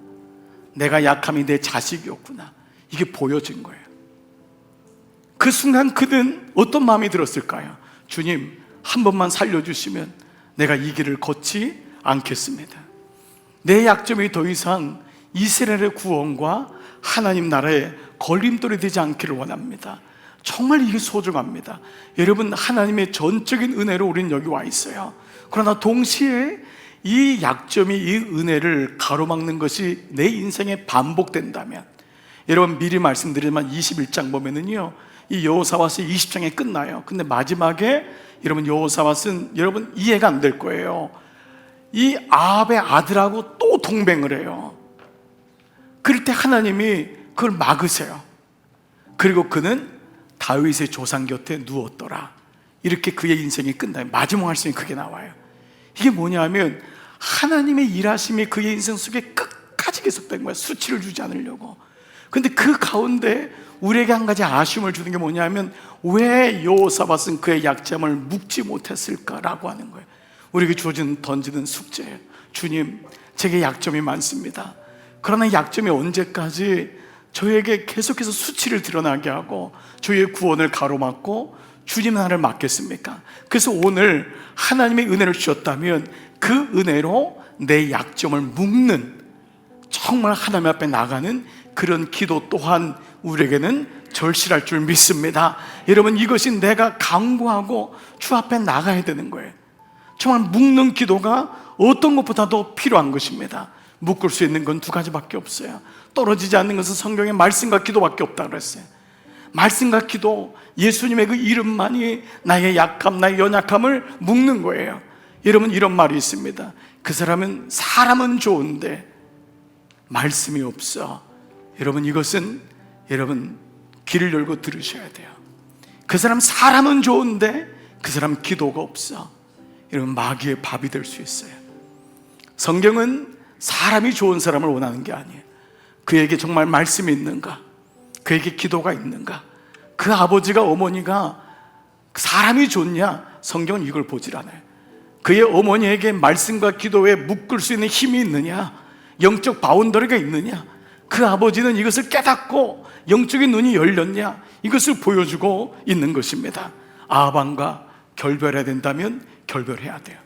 내가 약함이 내 자식이었구나. 이게 보여진 거예요. 그 순간 그는 어떤 마음이 들었을까요? 주님, 한 번만 살려주시면 내가 이 길을 걷지 않겠습니다. 내 약점이 더 이상 이스라엘의 구원과 하나님 나라의 걸림돌이 되지 않기를 원합니다. 정말 이게 소중합니다. 여러분, 하나님의 전적인 은혜로 우리는 여기 와 있어요. 그러나 동시에 이 약점이 이 은혜를 가로막는 것이 내 인생에 반복된다면, 여러분 미리 말씀드리지만 21장 보면은요, 이 여호사밧이 20장에 끝나요. 근데 마지막에 여러분 여호사밧은 여러분 이해가 안 될 거예요. 이 아합의 아들하고 또 동맹을 해요. 그럴 때 하나님이 그걸 막으세요. 그리고 그는 다윗의 조상 곁에 누웠더라. 이렇게 그의 인생이 끝나요. 마지막 말씀이 그게 나와요. 이게 뭐냐면 하나님의 일하심이 그의 인생 속에 끝까지 계속된 거예요. 수치를 주지 않으려고. 근데 그 가운데 우리에게 한 가지 아쉬움을 주는 게 뭐냐면 왜 여호사밧은 그의 약점을 묵지 못했을까라고 하는 거예요. 우리에게 던지는 숙제예요. 주님, 제게 약점이 많습니다. 그러나 약점이 언제까지 저에게 계속해서 수치를 드러나게 하고 저의 구원을 가로막고 주님 나를 막겠습니까? 그래서 오늘 하나님의 은혜를 주셨다면 그 은혜로 내 약점을 묶는, 정말 하나님 앞에 나가는 그런 기도 또한 우리에게는 절실할 줄 믿습니다. 여러분, 이것이 내가 강구하고 주 앞에 나가야 되는 거예요. 정말 묶는 기도가 어떤 것보다도 필요한 것입니다. 묶을 수 있는 건 두 가지밖에 없어요. 떨어지지 않는 것은 성경에 말씀과 기도밖에 없다고 그랬어요. 말씀과 기도, 예수님의 그 이름만이 나의 약함, 나의 연약함을 묶는 거예요. 여러분, 이런 말이 있습니다. 그 사람은 좋은데 말씀이 없어. 여러분, 이것은 여러분 귀를 열고 들으셔야 돼요. 그 사람은 좋은데 그 사람 기도가 없어. 여러분, 마귀의 밥이 될 수 있어요. 성경은 사람이 좋은 사람을 원하는 게 아니에요. 그에게 정말 말씀이 있는가? 그에게 기도가 있는가? 그 아버지가 어머니가 사람이 좋냐? 성경은 이걸 보질 않아요. 그의 어머니에게 말씀과 기도에 묶을 수 있는 힘이 있느냐? 영적 바운더리가 있느냐? 그 아버지는 이것을 깨닫고 영적인 눈이 열렸냐? 이것을 보여주고 있는 것입니다. 아합과 결별해야 된다면 결별해야 돼요.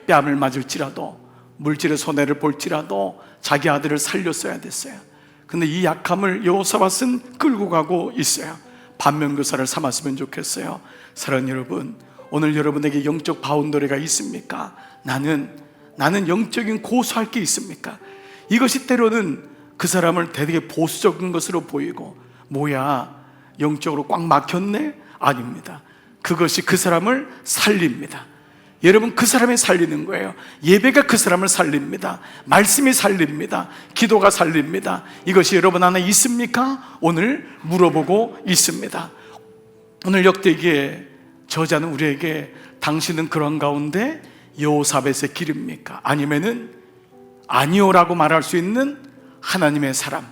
뺨을 맞을지라도 물질의 손해를 볼지라도 자기 아들을 살렸어야 됐어요. 근데 이 약함을 여호사밧은 끌고 가고 있어요. 반면교사를 삼았으면 좋겠어요. 사랑하는 여러분, 오늘 여러분에게 영적 바운더리가 있습니까? 나는 영적인 고수할 게 있습니까? 이것이 때로는 그 사람을 되게 보수적인 것으로 보이고, 뭐야, 영적으로 꽉 막혔네? 아닙니다. 그것이 그 사람을 살립니다. 여러분, 그 사람이 살리는 거예요. 예배가 그 사람을 살립니다. 말씀이 살립니다. 기도가 살립니다. 이것이 여러분 안에 있습니까? 오늘 물어보고 있습니다. 오늘 역대기에 저자는 우리에게 당신은 그런 가운데 여호사밧의 길입니까? 아니면은 아니오라고 말할 수 있는 하나님의 사람,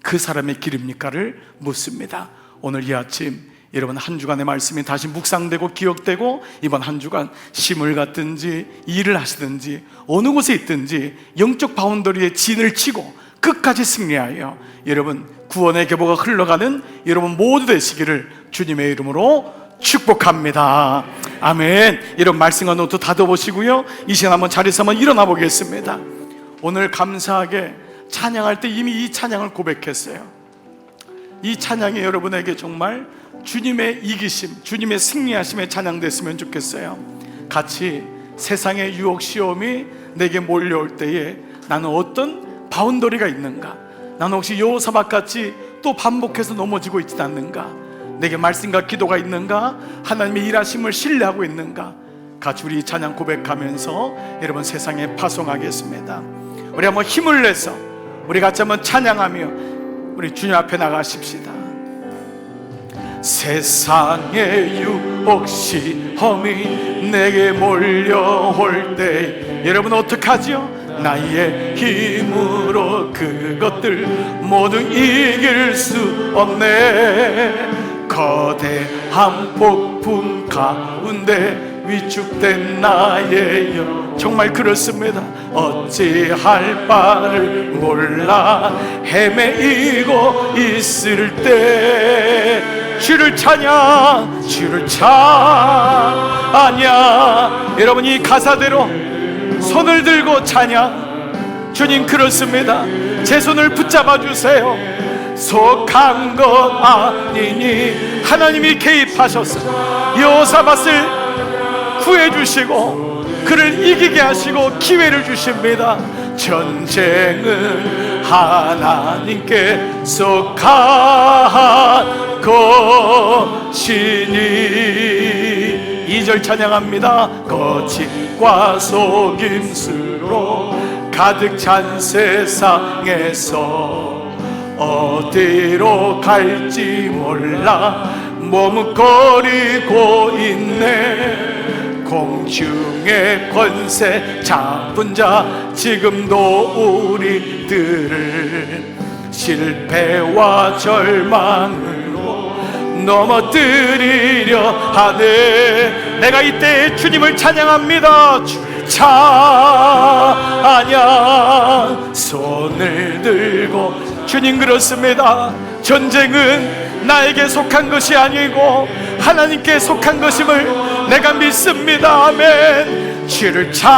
그 사람의 길입니까를 묻습니다. 오늘 이 아침 여러분 한 주간의 말씀이 다시 묵상되고 기억되고 이번 한 주간 심을 갖든지 일을 하시든지 어느 곳에 있든지 영적 바운더리에 진을 치고 끝까지 승리하여 여러분 구원의 계보가 흘러가는 여러분 모두 되시기를 주님의 이름으로 축복합니다. 아멘. 이런 말씀과 노트 닫아보시고요, 이 시간 한번 자리에서 한번 일어나 보겠습니다. 오늘 감사하게 찬양할 때 이미 이 찬양을 고백했어요. 이 찬양이 여러분에게 정말 주님의 이기심, 주님의 승리하심에 찬양됐으면 좋겠어요. 같이 세상의 유혹 시험이 내게 몰려올 때에 나는 어떤 바운더리가 있는가? 나는 혹시 여호사밧같이 또 반복해서 넘어지고 있지 않는가? 내게 말씀과 기도가 있는가? 하나님의 일하심을 신뢰하고 있는가? 같이 우리 찬양 고백하면서 여러분 세상에 파송하겠습니다. 우리 한번 힘을 내서 우리 같이 한번 찬양하며 우리 주님 앞에 나가십시다. 세상의 유혹 시험이 내게 몰려올 때 여러분 어떡하죠? 나의 힘으로 그것들 모두 이길 수 없네. 거대한 폭풍 가운데 위축된 나의 영, 정말 그렇습니다. 어찌할 바를 몰라 헤매이고 있을 때 주를 찬양, 주를 찬양. 여러분 이 가사대로 손을 들고 찬양. 주님 그렇습니다. 제 손을 붙잡아 주세요. 속한 것 아니니 하나님이 개입하셔서 여호사밧을 구해주시고 그를 이기게 하시고 기회를 주십니다. 전쟁은 하나님께 속한 것이니 2절 찬양합니다. 거짓과 속임수로 가득 찬 세상에서 어디로 갈지 몰라 머뭇거리고 있네. 공중의 권세 잡은 자 지금도 우리들을 실패와 절망으로 넘어뜨리려 하네. 내가 이때 주님을 찬양합니다. 주를 찬양. 손을 들고 주님 그렇습니다. 전쟁은 나에게 속한 것이 아니고 하나님께 속한 것임을 내가 믿습니다. 아멘. 주를 찬양.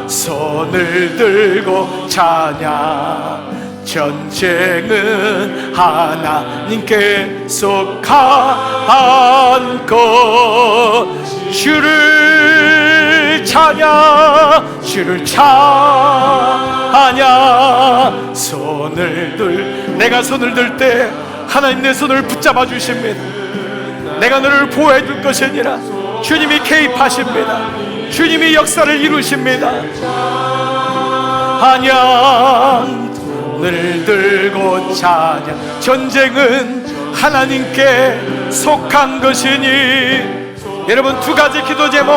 손을 들고 찬양. 전쟁은 하나님께 속한 것. 주를 찬양. 주를 찬양. 손을 내가 손을 들 때 하나님 내 손을 붙잡아 주십니다. 내가 너를 보호해 줄 것이 아니라 주님이 개입하십니다. 주님이 역사를 이루십니다. 찬양. 손을 들고 찬양. 전쟁은 하나님께 속한 것이니. 여러분 두 가지 기도 제목,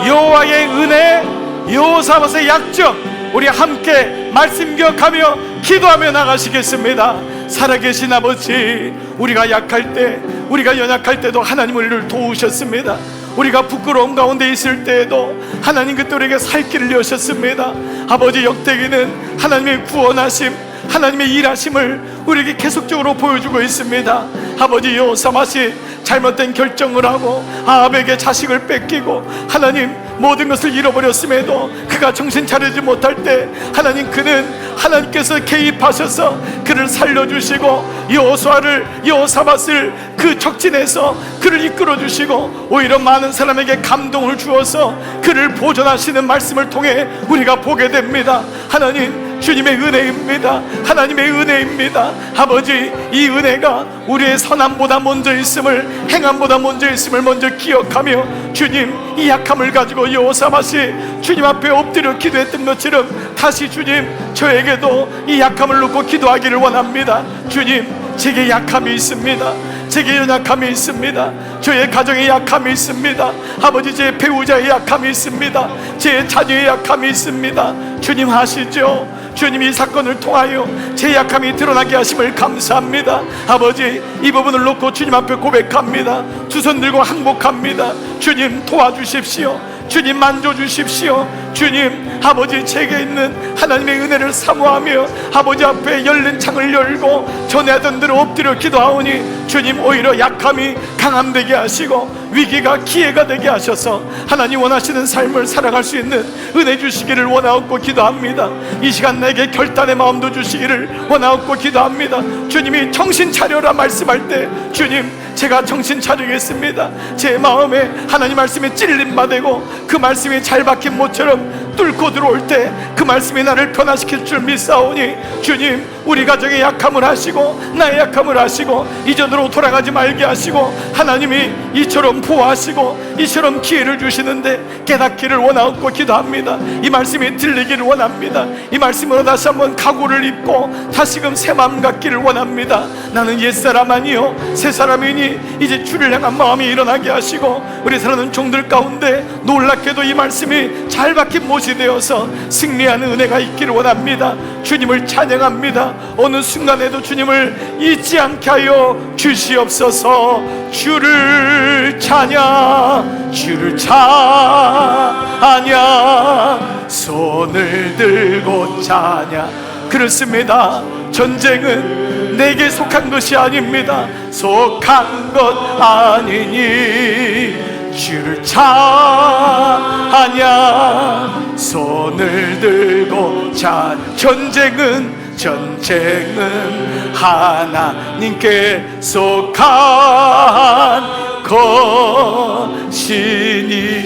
여호와의 은혜, 여호사밧의 약점, 우리 함께 말씀 기억하며 기도하며 나가시겠습니다. 살아계신 아버지, 우리가 약할 때, 우리가 연약할 때도 하나님 우리를 도우셨습니다. 우리가 부끄러움 가운데 있을 때에도 하나님 그때 우리에게 살 길을 여셨습니다. 아버지, 역대기는 하나님의 구원하심, 하나님의 일하심을 우리에게 계속적으로 보여주고 있습니다. 아버지, 여호사밧이 잘못된 결정을 하고 아합에게 자식을 뺏기고 하나님 모든 것을 잃어버렸음에도 그가 정신 차리지 못할 때 하나님, 그는 하나님께서 개입하셔서 그를 살려주시고 여호사밧을 그 적진에서 그를 이끌어주시고 오히려 많은 사람에게 감동을 주어서 그를 보존하시는 말씀을 통해 우리가 보게 됩니다. 하나님, 주님의 은혜입니다. 하나님의 은혜입니다. 아버지, 이 은혜가 우리의 선함보다 먼저 있음을, 행함보다 먼저 있음을 먼저 기억하며 주님, 이 약함을 가지고 여호사밧이 주님 앞에 엎드려 기도했던 것처럼 다시 주님, 저에게도 이 약함을 놓고 기도하기를 원합니다. 주님, 제게 약함이 있습니다. 제게 연약함이 있습니다. 저의 가정에 약함이 있습니다. 아버지, 제 배우자의 약함이 있습니다. 제 자녀의 약함이 있습니다. 주님 하시죠. 주님, 이 사건을 통하여 제 약함이 드러나게 하심을 감사합니다. 아버지, 이 부분을 놓고 주님 앞에 고백합니다. 두 손 들고 항복합니다. 주님 도와주십시오. 주님 만져주십시오. 주님, 아버지, 제게 있는 하나님의 은혜를 사모하며 아버지 앞에 열린 창을 열고 전하던 대로 엎드려 기도하오니 주님, 오히려 약함이 강함되게 하시고 위기가 기회가 되게 하셔서 하나님 원하시는 삶을 살아갈 수 있는 은혜 주시기를 원하옵고 기도합니다. 이 시간 내게 결단의 마음도 주시기를 원하옵고 기도합니다. 주님이 정신 차려라 말씀할 때 주님, 제가 정신 차리겠습니다. 제 마음에 하나님 말씀에 찔림바 되고 그 말씀이 잘 박힌 못처럼 뚫고 들어올 때 그 말씀이 나를 변화시킬 줄 믿사오니 주님, 우리 가정의 약함을 하시고 나의 약함을 하시고 이전으로 돌아가지 말게 하시고 하나님이 이처럼 보호하시고 이처럼 기회를 주시는데 깨닫기를 원하옵고 기도합니다. 이 말씀이 들리기를 원합니다. 이 말씀으로 다시 한번 각오를 입고 다시금 새 마음 갖기를 원합니다. 나는 옛사람 아니요 새 사람이니 이제 주를 향한 마음이 일어나게 하시고 우리 사랑하는 종들 가운데 놀랍게도 이 말씀이 잘 박힌 못이 되어서 승리하는 은혜가 있기를 원합니다. 주님을 찬양합니다. 어느 순간에도 주님을 잊지 않게 하여 주시옵소서. 주를 찬양, 주를 찬양, 손을 들고 찬양. 그렇습니다. 전쟁은 내게 속한 것이 아닙니다. 속한 것 아니니 주를 찬양, 손을 들고 찬양. 전쟁은 하나님께 속한 것이니.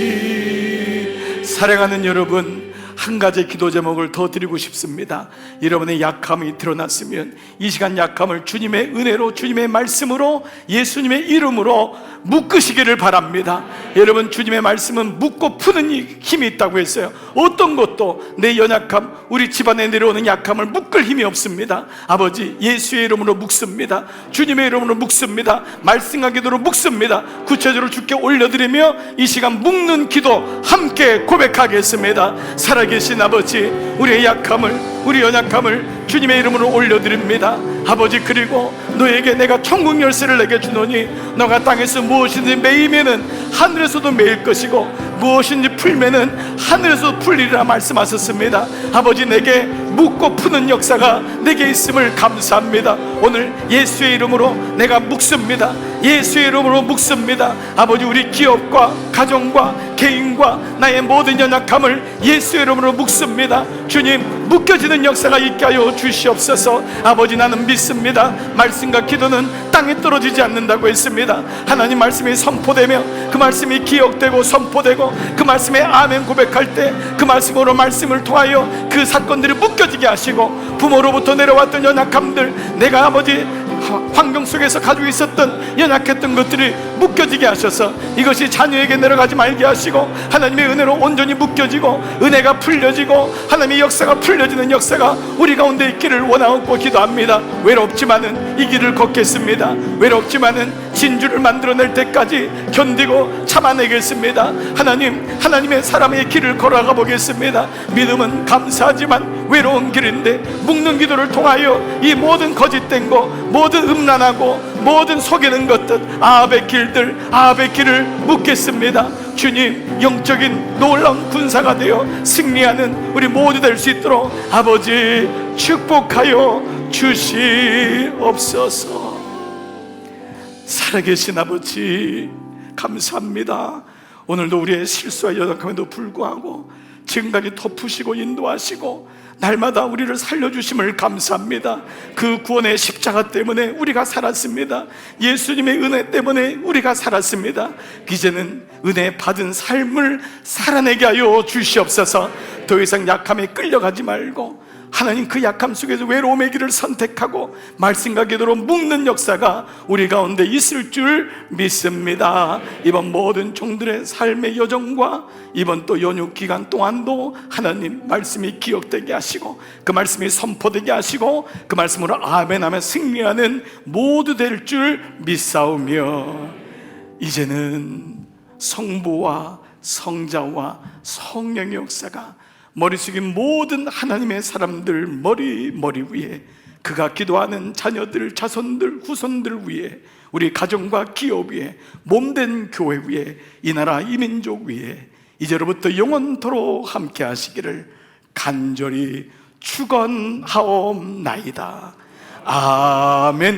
사랑하는 여러분, 한 가지 기도 제목을 더 드리고 싶습니다. 여러분의 약함이 드러났으면 이 시간 약함을 주님의 은혜로, 주님의 말씀으로, 예수님의 이름으로 묶으시기를 바랍니다. 여러분, 주님의 말씀은 묶고 푸는 힘이 있다고 했어요. 어떤 것도 내 연약함, 우리 집안에 내려오는 약함을 묶을 힘이 없습니다. 아버지, 예수의 이름으로 묶습니다. 주님의 이름으로 묶습니다. 말씀과 기도로 묶습니다. 구체적으로 주께 올려드리며 이 시간 묶는 기도 함께 고백하겠습니다. 살아계신 아버지, 우리의 약함을, 우리 연약함을 주님의 이름으로 올려드립니다. 아버지, 그리고 너에게 내가 천국 열쇠를 내게 주노니 너가 땅에서 무엇이든지 매이면은 하늘에서도 매일 것이고 무엇인지 풀면은 하늘에서 풀리리라 말씀하셨습니다. 아버지, 내게 묶고 푸는 역사가 내게 있음을 감사합니다. 오늘 예수의 이름으로 내가 묶습니다. 예수의 이름으로 묶습니다. 아버지, 우리 기업과 가정과 개인과 나의 모든 연약함을 예수의 이름으로 묶습니다. 주님, 묶여지는 역사가 있게 하여 주시옵소서. 아버지, 나는 믿습니다. 말씀과 기도는 땅에 떨어지지 않는다고 했습니다. 하나님 말씀이 선포되며 그 말씀이 기억되고 선포되고 그 말씀에 아멘 고백할 때 그 말씀으로 말씀을 통하여 그 사건들이 묶여지게 하시고 부모로부터 내려왔던 연약함들, 내가 아버지 환경 속에서 가지고 있었던 연약했던 것들이 묶여지게 하셔서 이것이 자녀에게 내려가지 말게 하시고 하나님의 은혜로 온전히 묶여지고 은혜가 풀려지고 하나님의 역사가 풀려지는 역사가 우리 가운데 있기를 원하옵고 기도합니다. 외롭지만은 이 길을 걷겠습니다. 외롭지만은 진주를 만들어낼 때까지 견디고 참아내겠습니다. 하나님의 사람의 길을 걸어가 보겠습니다. 믿음은 감사하지만 외로운 길인데 묶는 기도를 통하여 이 모든 거짓된 거, 모든 음란하고 모든 속이는 것들, 아합의 길을 묶겠습니다. 주님, 영적인 놀라운 군사가 되어 승리하는 우리 모두 될 수 있도록 아버지 축복하여 주시옵소서. 살아계신 아버지, 감사합니다. 오늘도 우리의 실수와 연약함에도 불구하고 지금까지 덮으시고 인도하시고 날마다 우리를 살려주심을 감사합니다. 그 구원의 십자가 때문에 우리가 살았습니다. 예수님의 은혜 때문에 우리가 살았습니다. 이제는 은혜 받은 삶을 살아내게 하여 주시옵소서. 더 이상 약함에 끌려가지 말고 하나님 그 약함 속에서 외로움의 길을 선택하고 말씀과 기도로 묶는 역사가 우리 가운데 있을 줄 믿습니다. 이번 모든 종들의 삶의 여정과 이번 또 연휴 기간 동안도 하나님 말씀이 기억되게 하시고 그 말씀이 선포되게 하시고 그 말씀으로 아멘하며 승리하는 모두 될 줄 믿사오며, 이제는 성부와 성자와 성령의 역사가 머리 숙인 모든 하나님의 사람들 머리 위에, 그가 기도하는 자녀들, 자손들, 후손들 위에, 우리 가정과 기업 위에, 몸된 교회 위에, 이 나라 이 민족 위에 이제로부터 영원토록 함께 하시기를 간절히 축원하옵나이다. 아멘.